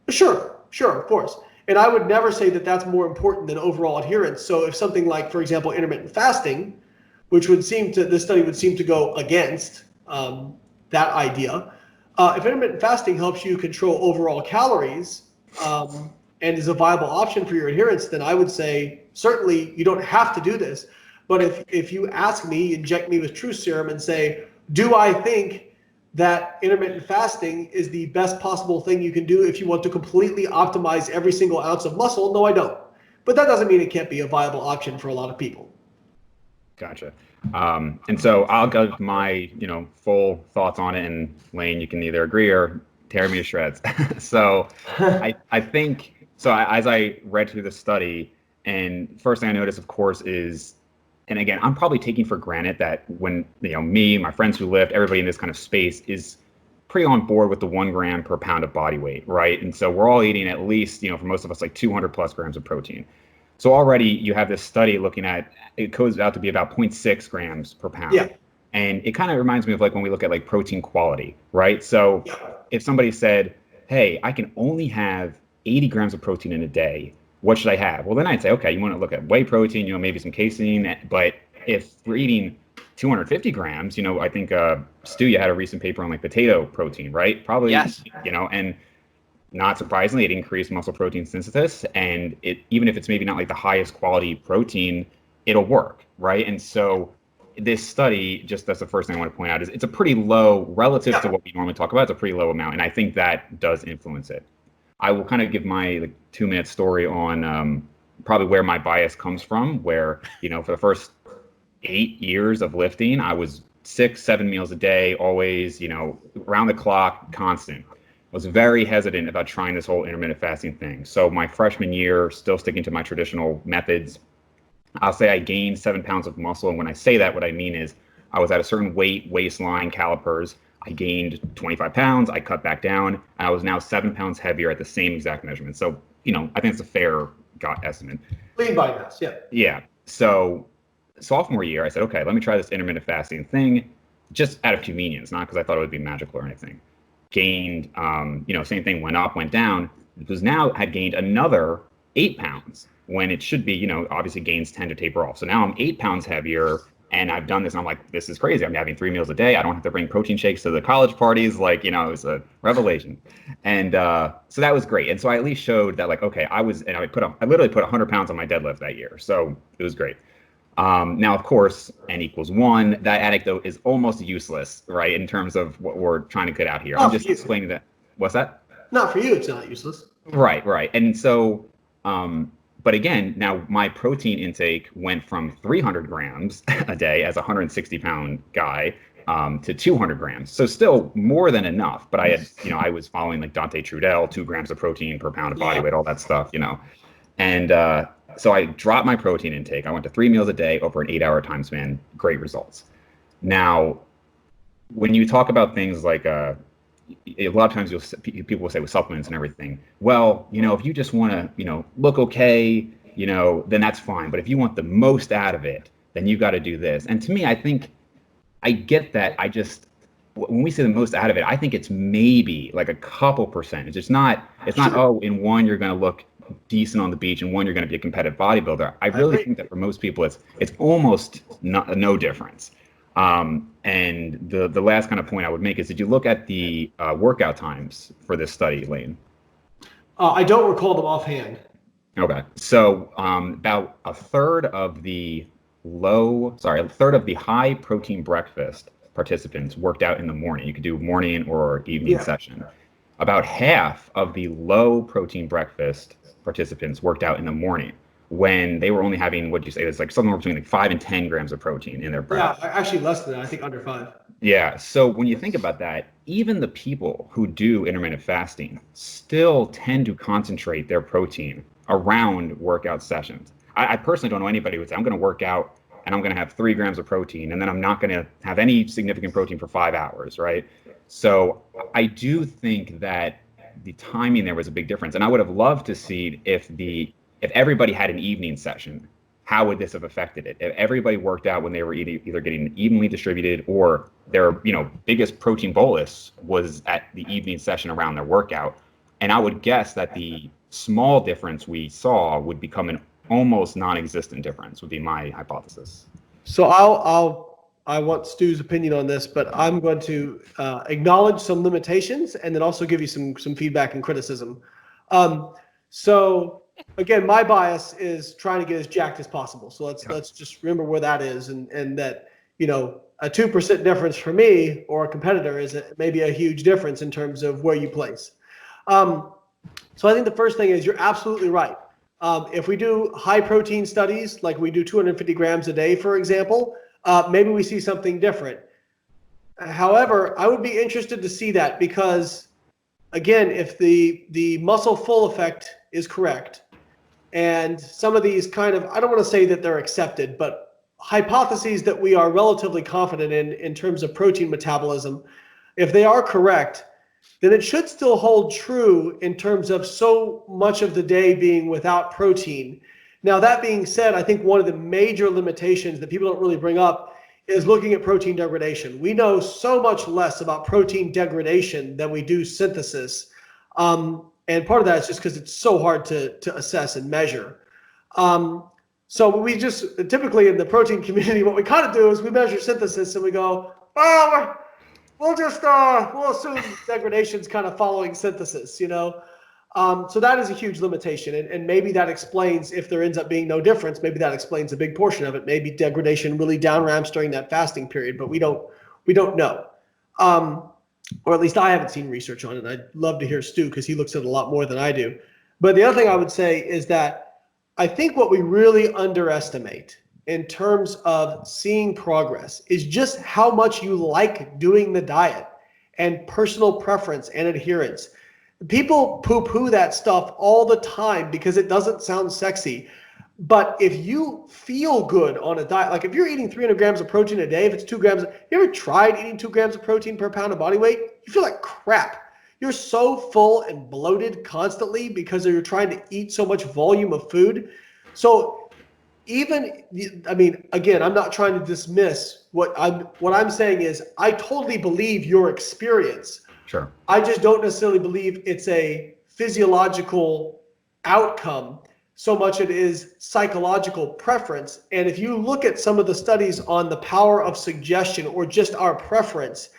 Sure, of course. And I would never say that that's more important than overall adherence. So if something like, for example, intermittent fasting, which this study would seem to go against that idea. If intermittent fasting helps you control overall calories and is a viable option for your adherence, then I would say certainly you don't have to do this. But if you ask me, inject me with truth serum and say, do I think that intermittent fasting is the best possible thing you can do if you want to completely optimize every single ounce of muscle? No, I don't. But that doesn't mean it can't be a viable option for a lot of people. Gotcha. And so I'll give my, full thoughts on it, and Layne, you can either agree or tear me to shreds. So I think, as I read through the study, and first thing I noticed, of course, is, and again, I'm probably taking for granted that when, me, my friends who lift, everybody in this kind of space is pretty on board with the 1 gram per pound of body weight, right? And so we're all eating at least, for most of us, 200 plus grams of protein. So already you have this study looking at, it goes out to be about 0.6 grams per pound. Yeah. And it kind of reminds me of when we look at protein quality, right? So if somebody said, hey, I can only have 80 grams of protein in a day, what should I have? Well, then I'd say, okay, you want to look at whey protein, maybe some casein. But if we're eating 250 grams, I think Stu, you had a recent paper on potato protein, right? Probably, yes. And not surprisingly, it increased muscle protein synthesis, and even if it's maybe not the highest quality protein, it'll work, right? And so this study, just that's the first thing I want to point out, is it's a pretty low relative to what we normally talk about. It's a pretty low amount, and I think that does influence it. I will kind of give my 2-minute story on probably where my bias comes from, where, for the first 8 years of lifting, I was 6-7 meals a day, always, around the clock, constant. I was very hesitant about trying this whole intermittent fasting thing. So my freshman year, still sticking to my traditional methods, I'll say I gained 7 pounds of muscle. And when I say that, what I mean is I was at a certain weight, waistline, calipers. I gained 25 pounds. I cut back down. And I was now 7 pounds heavier at the same exact measurement. So, I think it's a fair estimate. Lean body mass, yeah. Yeah. So sophomore year, I said, okay, let me try this intermittent fasting thing, just out of convenience, not because I thought it would be magical or anything. Gained, same thing, went up, went down. It was now had gained another 8 pounds when it should be, obviously gains tend to taper off. So now I'm 8 pounds heavier, and I've done this, and I'm like, this is crazy. I'm having 3 meals a day. I don't have to bring protein shakes to the college parties. Like, it was a revelation. And so that was great. And so I at least showed that, like, okay, I literally put 100 pounds on my deadlift that year. So it was great. Now, of course, n equals 1. That anecdote is almost useless, right, in terms of what we're trying to get out here. I'm just explaining that. What's that? Not for you, it's not useless. Right. And so, but again, now my protein intake went from 300 grams a day as a 160-pound guy to 200 grams. So still more than enough. But I had, I was following like Dante Trudel, 2 grams of protein per pound of body weight, all that stuff, And so I dropped my protein intake. I went to 3 meals a day over an 8-hour time span. Great results. Now, when you talk about things like a lot of times people will say with supplements and everything, well, if you just want to, look okay, then that's fine. But if you want the most out of it, then you've got to do this. And to me, I think I get that. When we say the most out of it, I think it's maybe like a couple percentage. It's not, oh, in one, you're going to look decent on the beach, and one, you're going to be a competitive bodybuilder. I really think that for most people, it's almost no difference. And the last kind of point I would make is, did you look at the workout times for this study, Layne? I don't recall them offhand. Okay. So about a third of the high protein breakfast participants worked out in the morning. You could do morning or evening session. About half of the low protein breakfast participants worked out in the morning, when they were only having, what'd you say, it's like somewhere between like 5 and 10 grams of protein in their breakfast. Yeah, actually less than that. I think under 5. Yeah. So when you think about that, even the people who do intermittent fasting still tend to concentrate their protein around workout sessions. I personally don't know anybody who would say, I'm going to work out and I'm going to have 3 grams of protein, and then I'm not going to have any significant protein for 5 hours, right? So I do think that the timing there was a big difference. And I would have loved to see if everybody had an evening session, how would this have affected it? If everybody worked out when they were either getting evenly distributed, or their biggest protein bolus was at the evening session around their workout. And I would guess that the small difference we saw would become an almost non-existent difference, would be my hypothesis. So I want Stu's opinion on this, but I'm going to acknowledge some limitations and then also give you some feedback and criticism. So again, my bias is trying to get as jacked as possible. So let's just remember where that is, and that a 2% difference for me or a competitor is maybe a huge difference in terms of where you place. So I think the first thing is, you're absolutely right. If we do high protein studies, like we do 250 grams a day, for example, maybe we see something different. However, I would be interested to see that, because again, if the muscle full effect is correct, and some of these kind of, I don't want to say that they're accepted, but hypotheses that we are relatively confident in terms of protein metabolism, if they are correct, then it should still hold true in terms of so much of the day being without protein. Now, that being said, I think one of the major limitations that people don't really bring up is looking at protein degradation. We know so much less about protein degradation than we do synthesis. And part of that is just because it's so hard to assess and measure. So we just, typically in the protein community, what we kind of do is we measure synthesis and we go, oh, we'll assume degradation's kind of following synthesis, So that is a huge limitation. And maybe that explains, if there ends up being no difference, maybe that explains a big portion of it. Maybe degradation really down ramps during that fasting period, but we don't know. Or at least I haven't seen research on it. I'd love to hear Stu, because he looks at it a lot more than I do. But the other thing I would say is that I think what we really underestimate in terms of seeing progress is just how much you like doing the diet and personal preference and adherence. People poo-poo that stuff all the time because it doesn't sound sexy. But if you feel good on a diet, like if you're eating 300 grams of protein a day, if it's 2 grams, you ever tried eating 2 grams of protein per pound of body weight? You feel like crap. You're so full and bloated constantly because you're trying to eat so much volume of food. So even, I mean, again, I'm not trying to dismiss what I'm saying is I totally believe your experience. Sure. I just don't necessarily believe it's a physiological outcome so much it is psychological preference. And if you look at some of the studies on the power of suggestion or just our preference,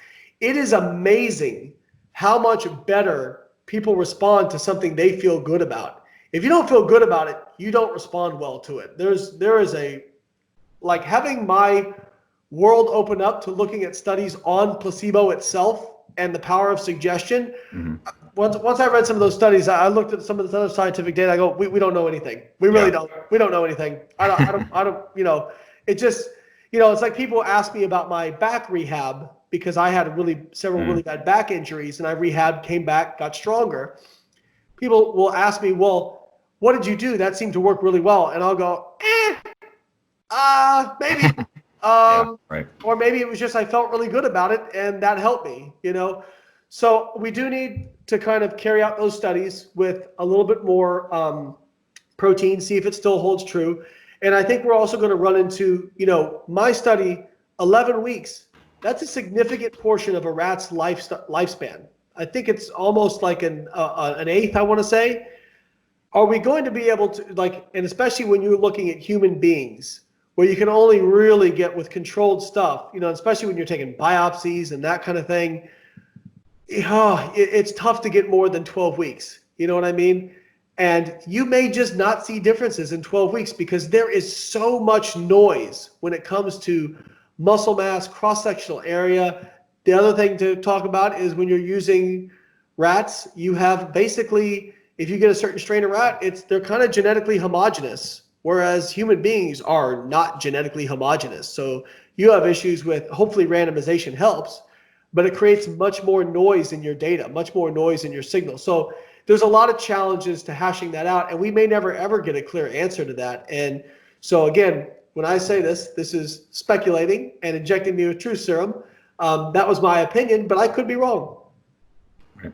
it is amazing how much better people respond to something they feel good about. If you don't feel good about it, you don't respond well to it. There is a, like, having my world open up to looking at studies on placebo itself and the power of suggestion. Mm-hmm. Once I read some of those studies, I looked at some of the other scientific data. I go, we don't know anything. We really don't. We don't know anything. I don't. You know, it just, you know, it's like people ask me about my back rehab because I had several really bad back injuries, and I rehabbed, came back, got stronger. People will ask me, well, what did you do? That seemed to work really well, and I'll go, maybe. Right. Or maybe it was just I felt really good about it and that helped me, you know. So we do need to kind of carry out those studies with a little bit more protein, see if it still holds true. And I think we're also going to run into, you know, my study, 11 weeks. That's a significant portion of a rat's lifespan. I think it's almost like an eighth, I want to say. Are we going to be able to, like, and especially when you're looking at human beings, where you can only really get with controlled stuff, you know, especially when you're taking biopsies and that kind of thing, it's tough to get more than 12 weeks. You know what I mean? And you may just not see differences in 12 weeks because there is so much noise when it comes to muscle mass, cross-sectional area. The other thing to talk about is when you're using rats, you have basically, if you get a certain strain of rat, they're kind of genetically homogeneous, whereas human beings are not genetically homogeneous. So you have issues with, hopefully randomization helps, but it creates much more noise in your data, much more noise in your signal. So there's a lot of challenges to hashing that out, and we may never ever get a clear answer to that. And so again, when I say this is speculating and injecting me with truth serum. That was my opinion, but I could be wrong. Right.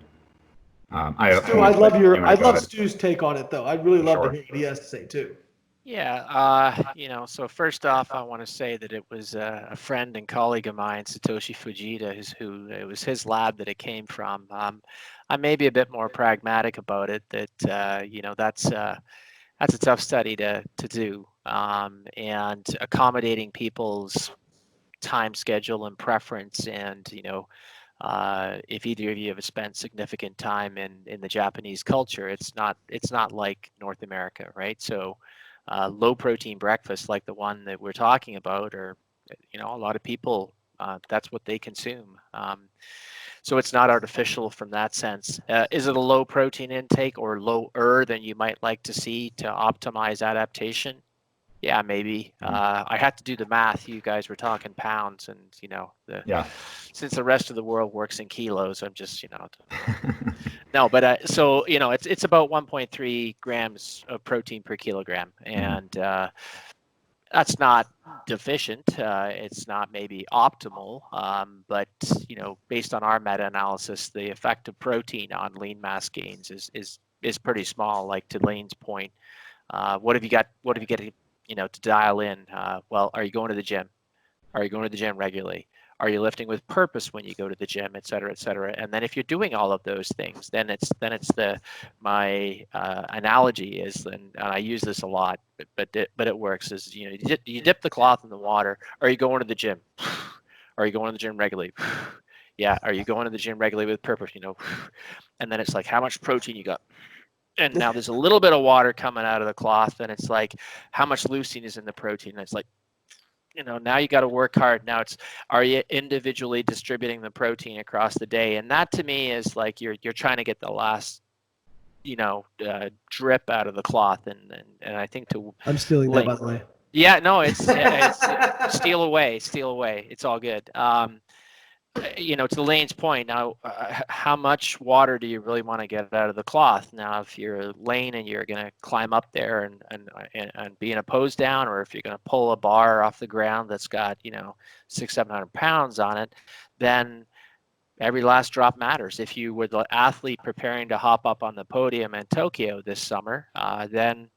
Stu, I'd love Stu's take on it, though. I'd really love to hear what he has to say too. Yeah, you know, so first off, I want to say that it was a friend and colleague of mine, Satoshi Fujita, who it was his lab that it came from. I may be a bit more pragmatic about it. That you know, that's a tough study to do, and accommodating people's time schedule and preference, and you know, if either of you have spent significant time in the Japanese culture, it's not like North America, right? So low protein breakfast like the one that we're talking about, or you know, a lot of people, that's what they consume. So it's not artificial from that sense. Is it a low protein intake or lower than you might like to see to optimize adaptation? Yeah, maybe. I had to do the math. You guys were talking pounds, and you know, since the rest of the world works in kilos, I'm just, you know, no. But so you know, it's about 1.3 grams of protein per kilogram, and that's not deficient. It's not maybe optimal, but you know, based on our meta-analysis, the effect of protein on lean mass gains is pretty small. Like to Layne's point, what have you got? What have you got? You know, to dial in, well, are you going to the gym? Are you going to the gym regularly? Are you lifting with purpose when you go to the gym, et cetera, et cetera? And then if you're doing all of those things, then it's my analogy is, and I use this a lot, but it works, is, you know, you dip the cloth in the water. Are you going to the gym? Are you going to the gym regularly? Yeah. Are you going to the gym regularly with purpose? You know, and then it's like, how much protein you got? And now there's a little bit of water coming out of the cloth, and it's like, how much leucine is in the protein? And it's like, you know, now you got to work hard. Now it's, are you individually distributing the protein across the day? And that to me is like, you're trying to get the last, you know, drip out of the cloth. And I think I'm stealing that, by the way. Yeah, no, it's steal away. It's all good. You know, to Layne's point, now, how much water do you really want to get out of the cloth? Now, if you're Layne and you're going to climb up there and be in a pose down, or if you're going to pull a bar off the ground that's got, you know, 600-700 pounds on it, then every last drop matters. If you were the athlete preparing to hop up on the podium in Tokyo this summer, then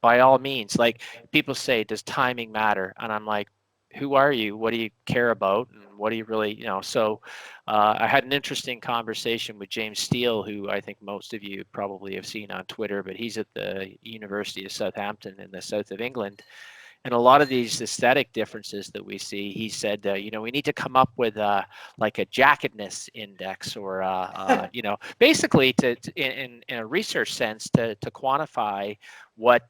by all means. Like people say, does timing matter? And I'm like, who are you? What do you care about? And what do you really, So I had an interesting conversation with James Steele, who I think most of you probably have seen on Twitter, but he's at the University of Southampton in the south of England. And a lot of these aesthetic differences that we see, he said, we need to come up with like a jacketness index, or basically in a research sense to quantify what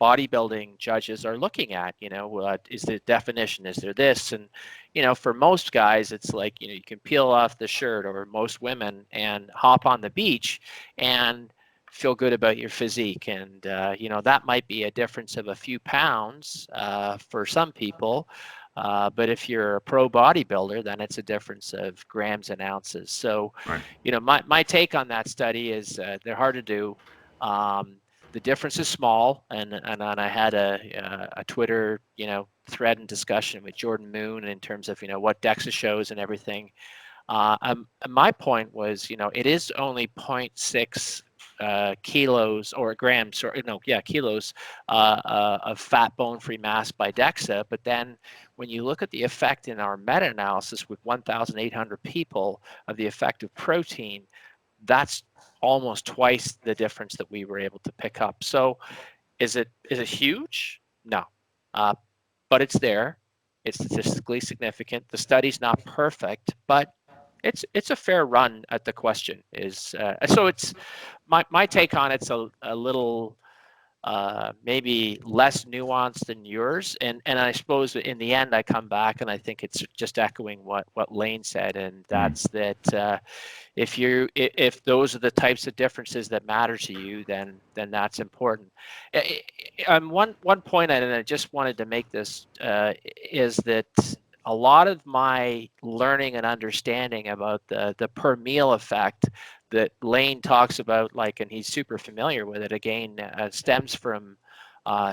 bodybuilding judges are looking at. Is the definition? Is there this? And for most guys, it's like you can peel off the shirt, or most women, and hop on the beach and feel good about your physique. And that might be a difference of a few pounds for some people, but if you're a pro bodybuilder, then it's a difference of grams and ounces. So right. My take on that study is they're hard to do. The difference is small, and I had a Twitter thread and discussion with Jordan Moon in terms of what DEXA shows and everything. My point was it is only 0.6 kilos or grams, or kilos of fat bone-free mass by DEXA. But then when you look at the effect in our meta-analysis with 1,800 people of the effect of protein, that's almost twice the difference that we were able to pick up. So is it huge? No, but it's there. It's statistically significant. The study's not perfect, but it's a fair run at the question. So it's my take on it's a little maybe less nuanced than yours, and I suppose in the end I come back and I think it's just echoing what Layne said, and that's that if those are the types of differences that matter to you, then that's important. One point, and I just wanted to make this is that a lot of my learning and understanding about the per meal effect that Layne talks about, and he's super familiar with it, again, stems from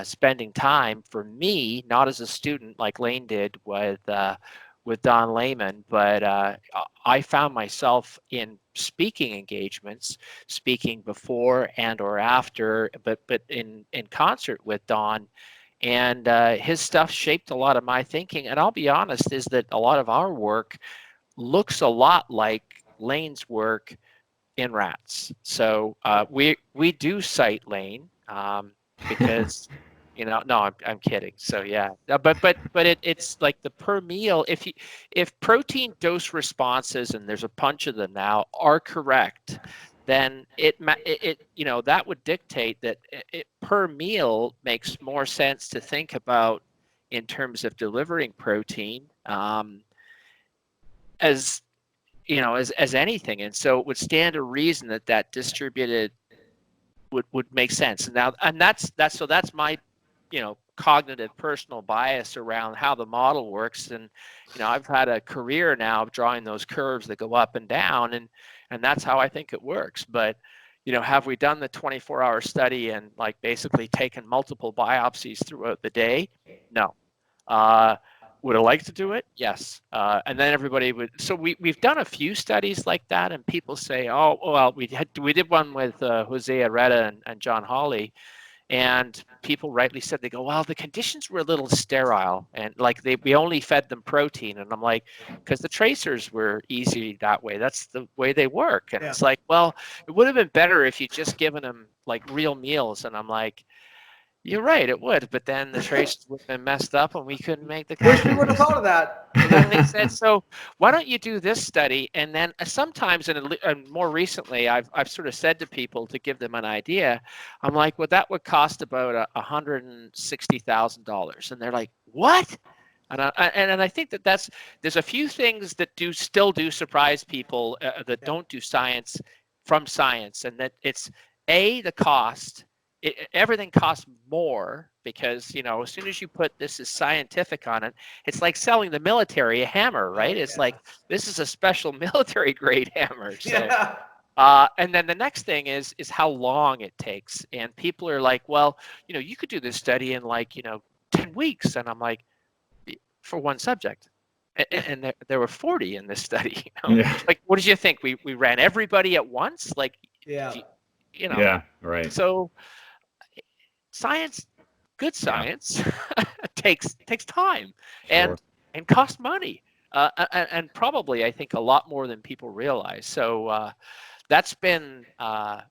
spending time, for me, not as a student like Layne did with Don Layman, but I found myself in speaking engagements, speaking before and or after, but in concert with Don. And his stuff shaped a lot of my thinking. And I'll be honest, is that a lot of our work looks a lot like Layne's work in rats. So we do cite Layne because no, I'm kidding. So yeah, but it's like the per meal. If protein dose responses, and there's a bunch of them now, are correct, then it that would dictate that it per meal makes more sense to think about in terms of delivering protein as anything. And so it would stand to reason that distributed would make sense. And that's my cognitive personal bias around how the model works. And I've had a career now of drawing those curves that go up and down, and that's how I think it works. But have we done the 24-hour study and basically taken multiple biopsies throughout the day? No. Would I like to do it? Yes. And then everybody would. So we've done a few studies like that, and people say, "Oh, well, we did one with Jose Arreta and John Hawley," and people rightly said, they go, "Well, the conditions were a little sterile, and we only fed them protein." And I'm like, because the tracers were easy that way. That's the way they work. And it's like, well, it would have been better if you just given them real meals. And I'm like, you're right, it would, but then the tracers would have been messed up and we couldn't make the Wish we would have thought of that. And then they said, so why don't you do this study? And then sometimes, and more recently, I've sort of said to people to give them an idea, I'm like, well, that would cost about $160,000. And they're like, what? And I think there's a few things that still do surprise people that don't do science from science, and that it's the cost. Everything costs more because as soon as you put this is scientific on it, it's like selling the military a hammer, right? It's like, this is a special military grade hammer. So, and then the next thing is how long it takes, and people are like, well, you could do this study in 10 weeks, and I'm like, for one subject, and there were 40 in this study. What did you think? We ran everybody at once, yeah, right. So science good science takes time Sure. and costs money, and probably I think a lot more than people realize. So that's been I've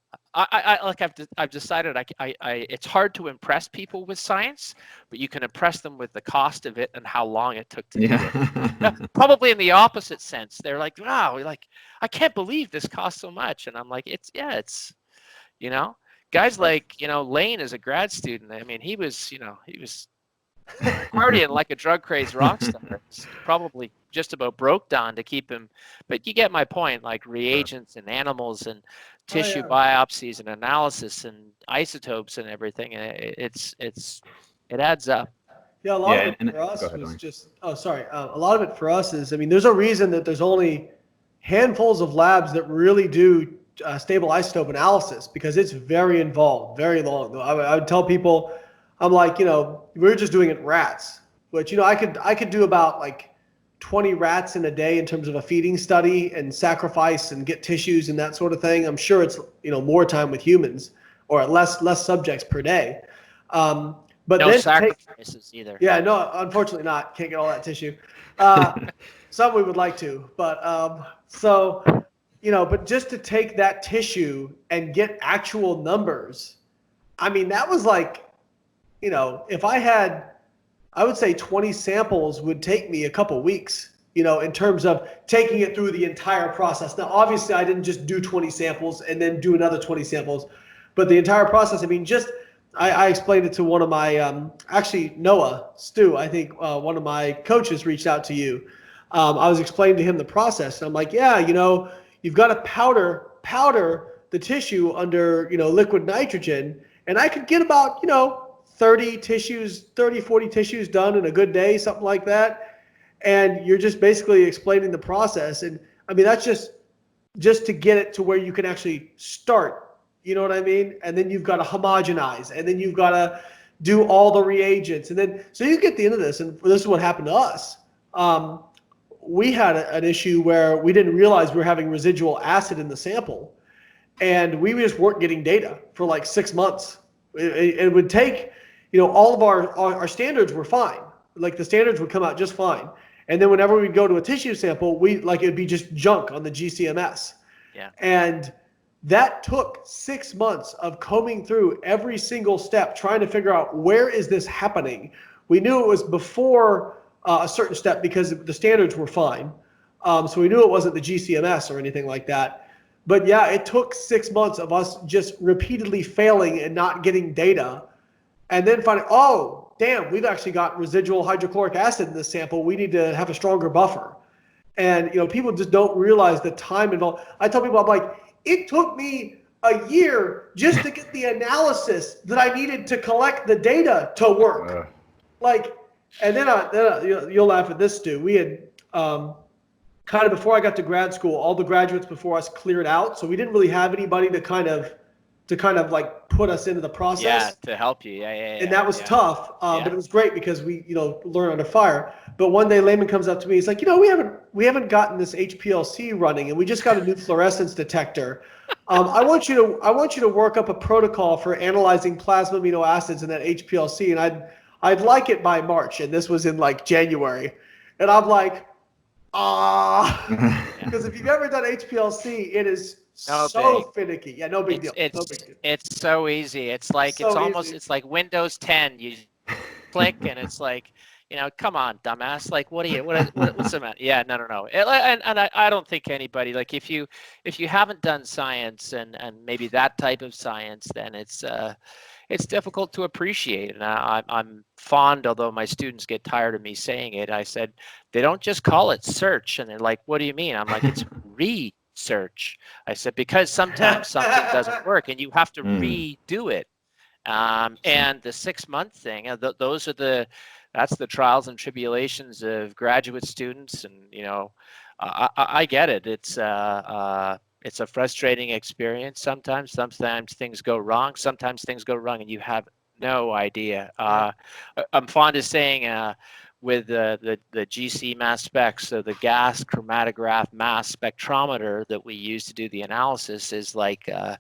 decided it's hard to impress people with science, but you can impress them with the cost of it and how long it took to do it. Probably in the opposite sense, they're like, wow, like I can't believe this costs so much, and I'm like, it's guys like Layne as a grad student. I mean, he was partying like a drug crazed rock star. It's probably just about broke down to keep him. But you get my point, like reagents and animals and tissue biopsies and analysis and isotopes and everything. It adds up. Yeah, a lot of it for us was just, a lot of it for us is, I mean, there's a reason that there's only handfuls of labs that really do stable isotope analysis, because it's very involved, very long. I would tell people, I'm like, we're just doing it in rats, which, I could do about like 20 rats in a day in terms of a feeding study and sacrifice and get tissues and that sort of thing. I'm sure it's, more time with humans, or less subjects per day. But no sacrifices either. Yeah, no, unfortunately not. Can't get all that tissue. Some we would like to, but but just to take that tissue and get actual numbers, I mean, that was like, if I would say 20 samples would take me a couple weeks, in terms of taking it through the entire process. Now, obviously, I didn't just do 20 samples and then do another 20 samples, but the entire process, I mean, I explained it to one of my, actually Noah, Stu, I think one of my coaches reached out to you. I was explaining to him the process, and I'm like, yeah, you've got to powder the tissue under, liquid nitrogen, and I could get about, 30, 40 tissues done in a good day, something like that. And you're just basically explaining the process. And I mean, that's just to get it to where you can actually start. You know what I mean? And then you've got to homogenize, and then you've got to do all the reagents. And then, so you get the end of this, and this is what happened to us. We had an issue where we didn't realize we were having residual acid in the sample, and we just weren't getting data for like 6 months. It would take, all of our standards were fine. Like the standards would come out just fine. And then whenever we'd go to a tissue sample, it'd be just junk on the GCMS. Yeah. And that took 6 months of combing through every single step, trying to figure out where is this happening. We knew it was before a certain step because the standards were fine. So we knew it wasn't the GCMS or anything like that. But yeah, it took 6 months of us just repeatedly failing and not getting data. And then finding, oh, damn, we've actually got residual hydrochloric acid in this sample. We need to have a stronger buffer. And, people just don't realize the time involved. I tell people, I'm like, it took me a year just to get the analysis that I needed to collect the data to work. And then you'll laugh at this, Stu. We had kind of, before I got to grad school, all the graduates before us cleared out, so we didn't really have anybody to kind of like put us into the process. Yeah, to help you. Yeah. And that was tough, but it was great because we, learn under fire. But one day Layman comes up to me, he's like, we haven't gotten this HPLC running, and we just got a new fluorescence detector. I want you to work up a protocol for analyzing plasma amino acids in that HPLC, and I'd like it by March. And this was in like January, and I'm like, because if you've ever done HPLC, it is so finicky. Yeah, no big deal. It's so easy. It's like so it's like Windows 10. You click and it's like, come on, dumbass. Like, what's the matter? Yeah, no. And I don't think anybody, like, if you haven't done science and maybe that type of science, then it's difficult to appreciate. And I'm fond, although my students get tired of me saying it, I said, they don't just call it search. And they're like, what do you mean? I'm like, it's research. I said, because sometimes something doesn't work and you have to redo it. And the 6 month thing, that's the trials and tribulations of graduate students. And, I get it. It's a frustrating experience sometimes. Sometimes things go wrong. Sometimes things go wrong and you have no idea. I'm fond of saying with the GC mass spec, so the gas chromatograph mass spectrometer that we use to do the analysis is like a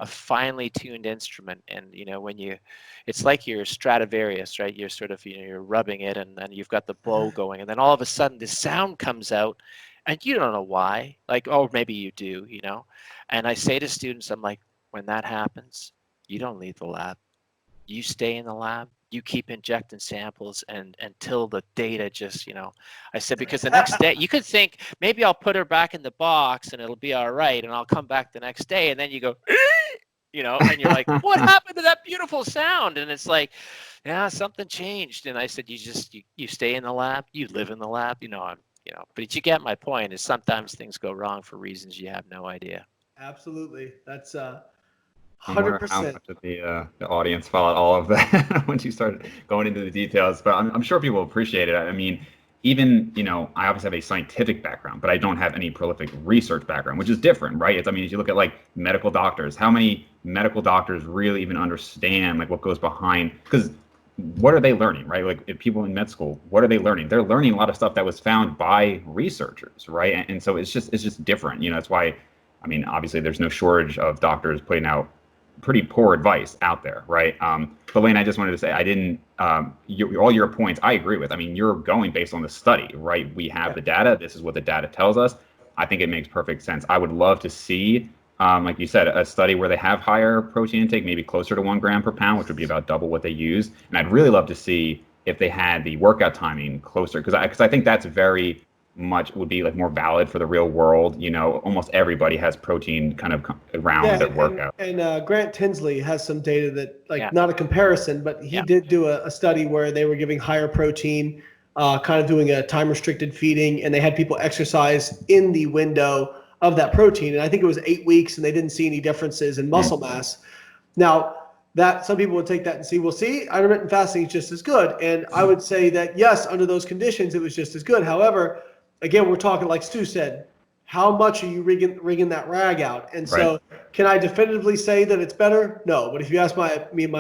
finely tuned instrument. And when it's like you're Stradivarius, right? You're sort of you're rubbing it, and then you've got the bow going, and then all of a sudden the sound comes out, and you don't know why. Like, oh, maybe you do, And I say to students, I'm like, when that happens, you don't leave the lab. You stay in the lab, you keep injecting samples and until the data just, I said, because the next day you could think maybe I'll put her back in the box and it'll be all right. And I'll come back the next day and then you go, and you're like, what happened to that beautiful sound? And it's like, yeah, something changed. And I said, you stay in the lab, you live in the lab, but you get my point is sometimes things go wrong for reasons you have no idea. Absolutely. That's 100%. I wonder how much of the audience followed all of that once you started going into the details, but I'm sure people appreciate it. I mean, even, I obviously have a scientific background, but I don't have any prolific research background, which is different, right? As you look at like medical doctors, how many medical doctors really even understand like what goes behind, because what are they learning, right? Like if people in med school, what are they learning? They're learning a lot of stuff that was found by researchers, right? And so it's just different. That's why, obviously there's no shortage of doctors putting out pretty poor advice out there, right? But Layne, I just wanted to say, I didn't, all your points I agree with. You're going based on the study, right? We have the data. This is what the data tells us. I think it makes perfect sense. I would love to see, like you said, a study where they have higher protein intake, maybe closer to 1 gram per pound, which would be about double what they use. And I'd really love to see if they had the workout timing closer, because I think that's very much would be like more valid for the real world. Almost everybody has protein kind of around their workout. And Grant Tinsley has some data that not a comparison, but he did do a study where they were giving higher protein, kind of doing a time restricted feeding, and they had people exercise in the window of that protein. And I think it was 8 weeks and they didn't see any differences in muscle mass. Now that some people would take that and see, well, see, intermittent fasting is just as good. And I would say that yes, under those conditions, it was just as good. However, again, we're talking like Stu said, how much are you rigging that rag out? And so can I definitively say that it's better? No. But if you ask my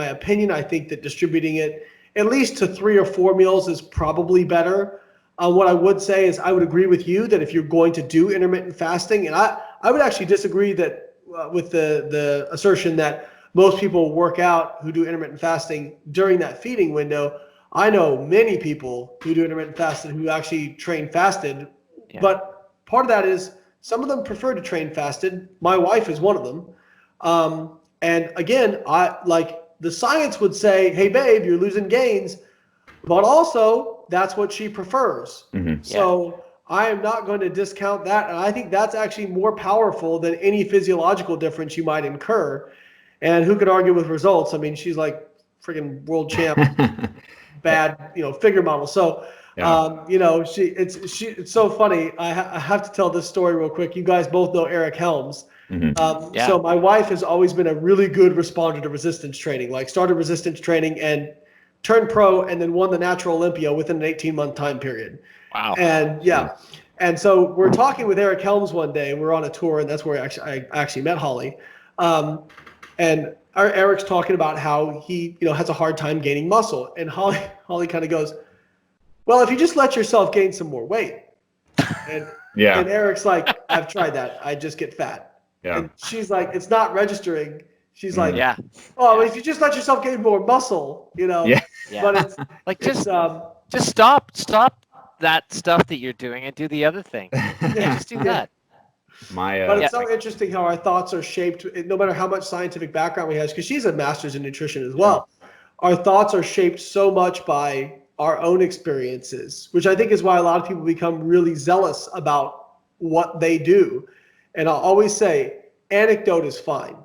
opinion, I think that distributing it at least to 3 or 4 meals is probably better. What I would say is I would agree with you that if you're going to do intermittent fasting, and I would actually disagree that with the assertion that most people work out who do intermittent fasting during that feeding window. I know many people who do intermittent fasting who actually train fasted, but part of that is some of them prefer to train fasted. My wife is one of them. And again, I like the science would say, hey, babe, you're losing gains, but also that's what she prefers. Mm-hmm. So I am not going to discount that. And I think that's actually more powerful than any physiological difference you might incur. And who could argue with results? She's like freaking world champ. Bad, figure model. So, it's so funny. I have to tell this story real quick. You guys both know Eric Helms. Mm-hmm. So my wife has always been a really good responder to resistance training, like started resistance training and turned pro and then won the Natural Olympia within an 18-month time period. Wow. And and so we're talking with Eric Helms one day. We're on a tour, and that's where I actually met Holly. And Eric's talking about how he, has a hard time gaining muscle. And Holly kind of goes, well, if you just let yourself gain some more weight. And Eric's like, I've tried that. I just get fat. Yeah. And she's like, it's not registering. She's like, if you just let yourself gain more muscle, Yeah. But it's like, just stop that stuff that you're doing and do the other thing. Just do that. But it's so interesting how our thoughts are shaped, no matter how much scientific background we have, because she's a master's in nutrition as well. Our thoughts are shaped so much by our own experiences, which I think is why a lot of people become really zealous about what they do. And I'll always say, anecdote is fine.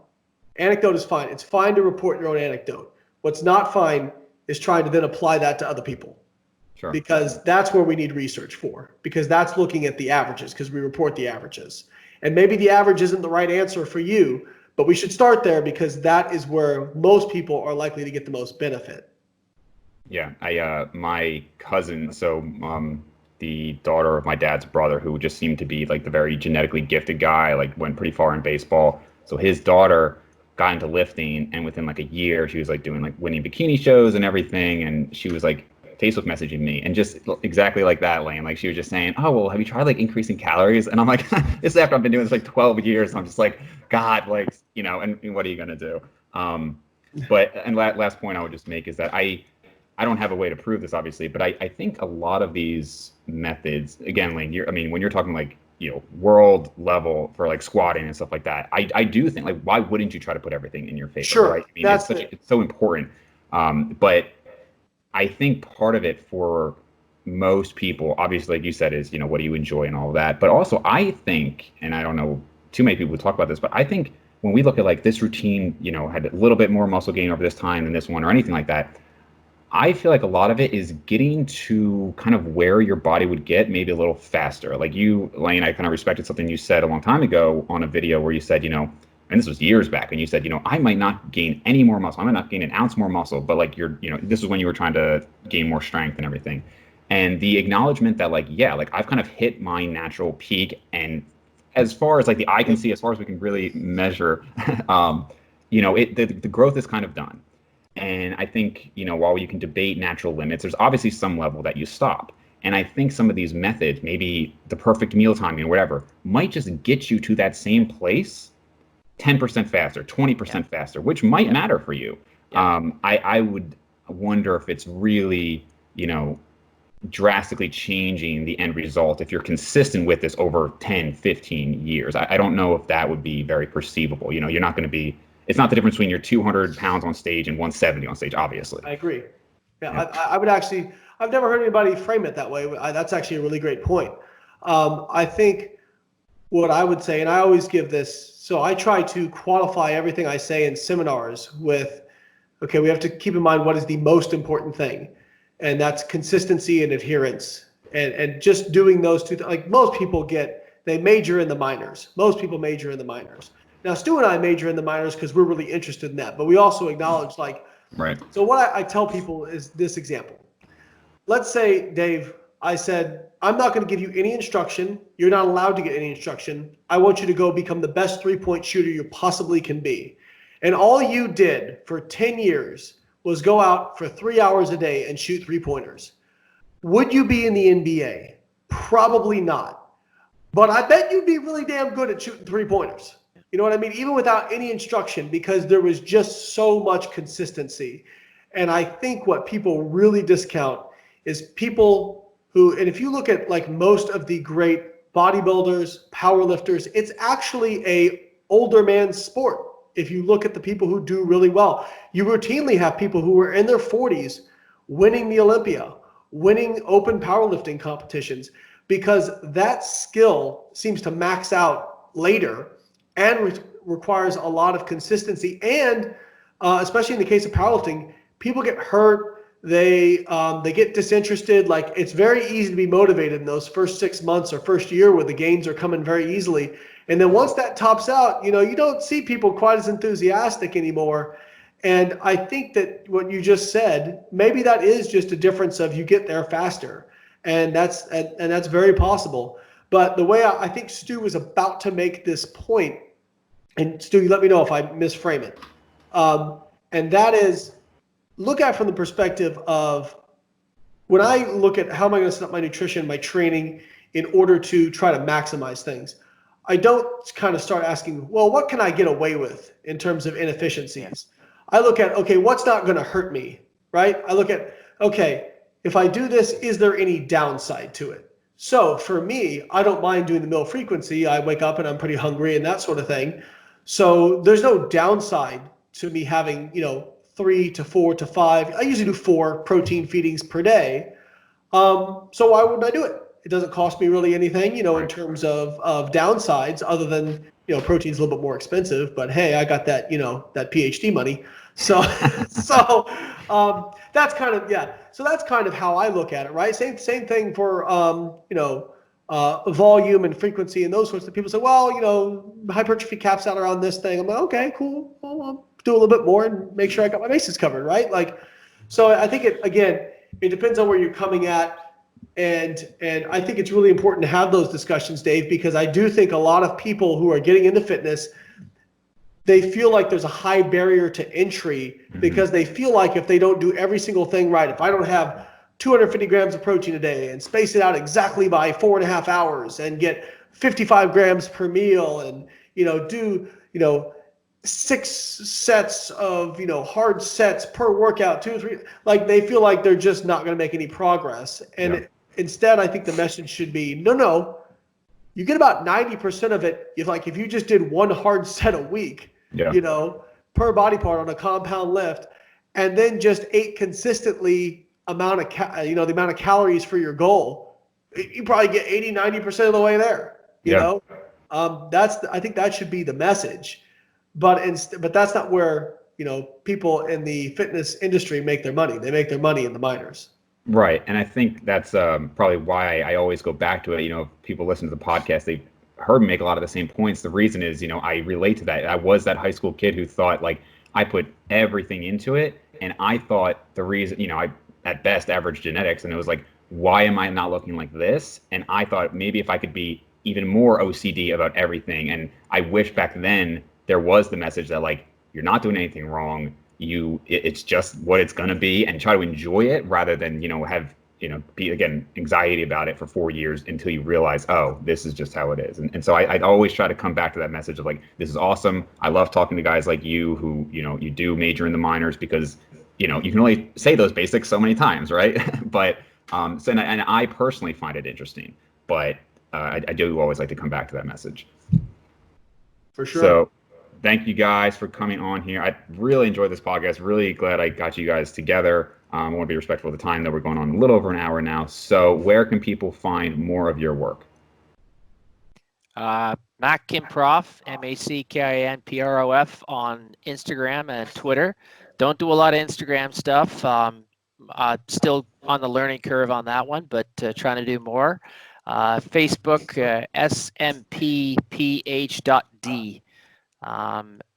Anecdote is fine. It's fine to report your own anecdote. What's not fine is trying to then apply that to other people. Sure. Because that's where we need research for, because that's looking at the averages, because we report the averages. And maybe the average isn't the right answer for you, but we should start there because that is where most people are likely to get the most benefit. Yeah, my cousin, the daughter of my dad's brother, who just seemed to be like the very genetically gifted guy, like went pretty far in baseball. So his daughter got into lifting, and within like a year, she was like doing like winning bikini shows and everything. And she was like Facebook messaging me, and just exactly like that, Layne. Like she was just saying, "Oh, well, have you tried like increasing calories?" And I'm like, "This is after I've been doing this like 12 years." And I'm just like, "God, like, you know, and what are you gonna do?" But last point I would just make is that I don't have a way to prove this, obviously, but I think a lot of these methods, again, Layne, when you're talking like, world level for like squatting and stuff like that, I do think, like, why wouldn't you try to put everything in your favor? Sure, right? It's so important. But I think part of it for most people, obviously, like you said, is, what do you enjoy and all of that. But also, I think, and I don't know too many people who talk about this, but I think when we look at like this routine, had a little bit more muscle gain over this time than this one or anything like that, I feel like a lot of it is getting to kind of where your body would get maybe a little faster. Like you, Layne, I kind of respected something you said a long time ago on a video where you said, and this was years back, and you said, I might not gain any more muscle. I might not gain an ounce more muscle, but like this is when you were trying to gain more strength and everything. And the acknowledgement that like, yeah, like I've kind of hit my natural peak, and as far as like the eye can see, as far as we can really measure, the growth is kind of done. And I think, while you can debate natural limits, there's obviously some level that you stop. And I think some of these methods, maybe the perfect meal timing or whatever, might just get you to that same place 10% faster, 20% faster, which might matter for you. I would wonder if it's really, drastically changing the end result if you're consistent with this over 10, 15 years. I don't know if that would be very perceivable. You're not going to be, it's not the difference between your 200 pounds on stage and 170 on stage, obviously. I agree. Yeah. I would actually, I've never heard anybody frame it that way. That's actually a really great point. I think what I would say, and I always give this, so I try to qualify everything I say in seminars with, okay, we have to keep in mind what is the most important thing. And that's consistency and adherence. And just doing those two, like most people they major in the minors. Most people major in the minors. Now, Stu and I major in the minors because we're really interested in that, but we also acknowledge right. So what I tell people is this example. Let's say, Dave, I said, I'm not going to give you any instruction. You're not allowed to get any instruction. I want you to go become the best 3-point shooter you possibly can be. And all you did for 10 years was go out for 3 hours a day and shoot 3-pointers. Would you be in the NBA? Probably not. But I bet you'd be really damn good at shooting 3-pointers. You know what I mean? Even without any instruction, because there was just so much consistency. And I think what people really discount is people who, and if you look at like most of the great bodybuilders, powerlifters, it's actually a older man's sport. If you look at the people who do really well, you routinely have people who are in their 40s winning the Olympia, winning open powerlifting competitions, because that skill seems to max out later and requires a lot of consistency. And especially in the case of powerlifting, people get hurt. They get disinterested. Like, it's very easy to be motivated in those first 6 months or first year where the gains are coming very easily. And then once that tops out, you don't see people quite as enthusiastic anymore. And I think that what you just said, maybe that is just a difference of you get there faster. And that's very possible. But the way I think Stu was about to make this point, and Stu, you let me know if I misframe it. And that is, look at it from the perspective of, when I look at how am I going to set up my nutrition, my training in order to try to maximize things, I don't kind of start asking, well, what can I get away with in terms of inefficiencies? I look at, okay, what's not going to hurt me, right? I look at, okay, if I do this, is there any downside to it? So for me, I don't mind doing the meal frequency. I wake up and I'm pretty hungry and that sort of thing. So there's no downside to me having, 3 to 4 to 5. I usually do 4 protein feedings per day. So why wouldn't I do it? It doesn't cost me really anything, in terms of downsides, other than, protein's a little bit more expensive, but hey, I got that, that PhD money. So, that's kind of, So that's kind of how I look at it, right? Same thing for, volume and frequency and those sorts of people say, well, hypertrophy caps out around this thing. I'm like, okay, cool. Well, I'll do a little bit more and make sure I got my bases covered, right? So I think it depends on where you're coming at. And I think it's really important to have those discussions, Dave, because I do think a lot of people who are getting into fitness, they feel like there's a high barrier to entry because they feel like if they don't do every single thing right, if I don't have 250 grams of protein a day and space it out exactly by 4.5 hours and get 55 grams per meal and, do, 6 sets of, hard sets per workout, 2 or 3, like they feel like they're just not going to make any progress. And instead, I think the message should be, no, you get about 90% of it. If you just did 1 hard set a week, per body part on a compound lift, and then just ate consistently the amount of calories for your goal, you probably get 80-90% of the way there. I think that should be the message, but that's not where people in the fitness industry make their money. They make their money in the minors. Right, and I think that's probably why I always go back to it. If people listen to the podcast, they heard me make a lot of the same points. The reason is, I relate to that. I was that high school kid who thought I put everything into it, and I thought the reason, I at best average genetics, and it was why am I not looking like this? And I thought maybe if I could be even more OCD about everything, and I wish back then there was the message that you're not doing anything wrong. It's just what it's gonna be, and try to enjoy it rather than have be again anxiety about it for 4 years until you realize, oh, this is just how it is. And so I'd always try to come back to that message of this is awesome. I love talking to guys like you who you do major in the minors, because you can only say those basics so many times, right? But and I personally find it interesting, but I do always like to come back to that message. For sure. So thank you guys for coming on here. I really enjoyed this podcast. Really glad I got you guys together. I want to be respectful of the time that we're going on a little over an hour now. So where can people find more of your work? MacKinProf, MacKinProf on Instagram and Twitter. Don't do a lot of Instagram stuff. Still on the learning curve on that one, but trying to do more. Facebook, SMPPH.D.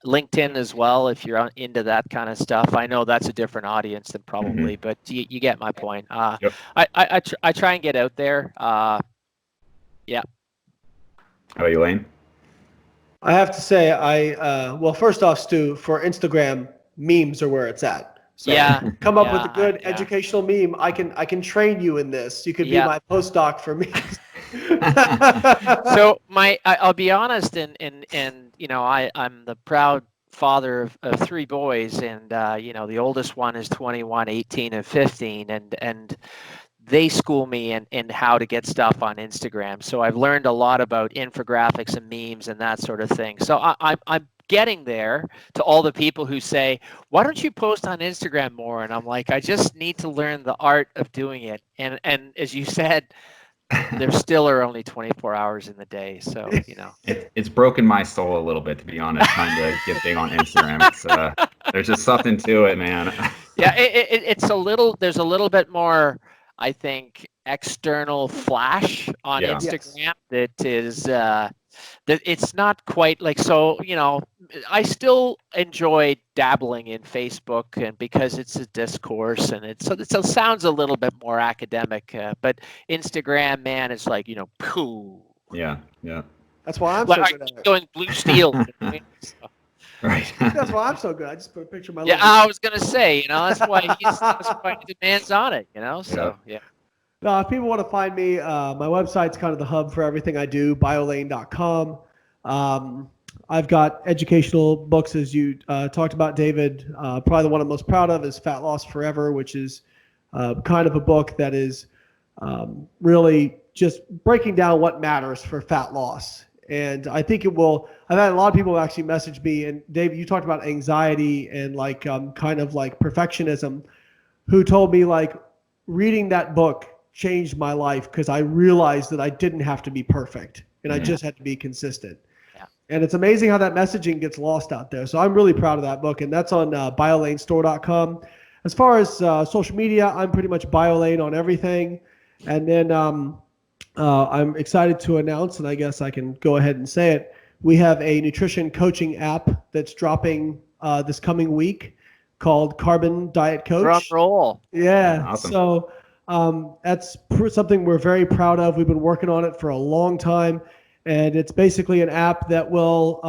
LinkedIn as well, if you're into that kind of stuff. I know that's a different audience than probably, but you get my point. Yep. I try and get out there. Yeah. How about you, Layne? I have to say, well, first off, Stu, for Instagram, memes are where it's at. So come up with a good educational meme. I can train you in this. You could be my postdoc for me. So I'll be honest, and I'm the proud father of 3 boys, and the oldest one is 21, 18, and 15, and they school me in how to get stuff on Instagram. So I've learned a lot about infographics and memes and that sort of thing. So I'm getting there to all the people who say, why don't you post on Instagram more? And I'm like, I just need to learn the art of doing it. And as you said, there still are only 24 hours in the day. So, It's broken my soul a little bit, to be honest, trying to get big on Instagram. It's there's just something to it, man. Yeah, there's a little bit more, I think, external flash on Instagram that is that it's not quite so I still enjoy dabbling in Facebook, and because it's a discourse and it sounds a little bit more academic, but Instagram, man, it's pooh. Yeah. That's why I'm so good at it. Going blue steel. Right. That's why I'm so good. I just put a picture of my. Yeah, I was gonna say, that's why the demand's on it, So yeah. No, if people want to find me, my website's kind of the hub for everything I do, biolayne.com. I've got educational books, as you talked about, David. Probably the one I'm most proud of is Fat Loss Forever, which is kind of a book that is really just breaking down what matters for fat loss. And I think it will. I've had a lot of people actually message me, and David, you talked about anxiety and kind of perfectionism, who told me reading that book changed my life because I realized that I didn't have to be perfect and I just had to be consistent. Yeah. And it's amazing how that messaging gets lost out there. So I'm really proud of that book, and that's on BioLayneStore.com. As far as social media, I'm pretty much BioLayne on everything. And then I'm excited to announce, and I guess I can go ahead and say it, we have a nutrition coaching app that's dropping this coming week called Carbon Diet Coach. Drum roll. Yeah. Awesome. So that's something we're very proud of. We've been working on it for a long time, and it's basically an app that will,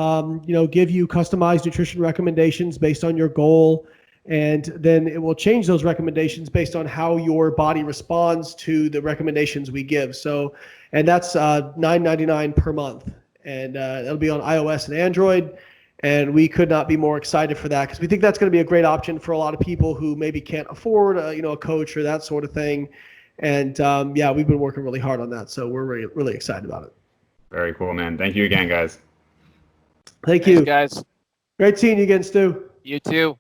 give you customized nutrition recommendations based on your goal. And then it will change those recommendations based on how your body responds to the recommendations we give. So, and that's $9.99 per month. And it'll be on iOS and Android. And we could not be more excited for that because we think that's going to be a great option for a lot of people who maybe can't afford a coach or that sort of thing. And yeah, we've been working really hard on that. So we're really, really excited about it. Very cool, man. Thank you again, guys. Thank you. Thanks, guys. Great seeing you again, Stu. You too.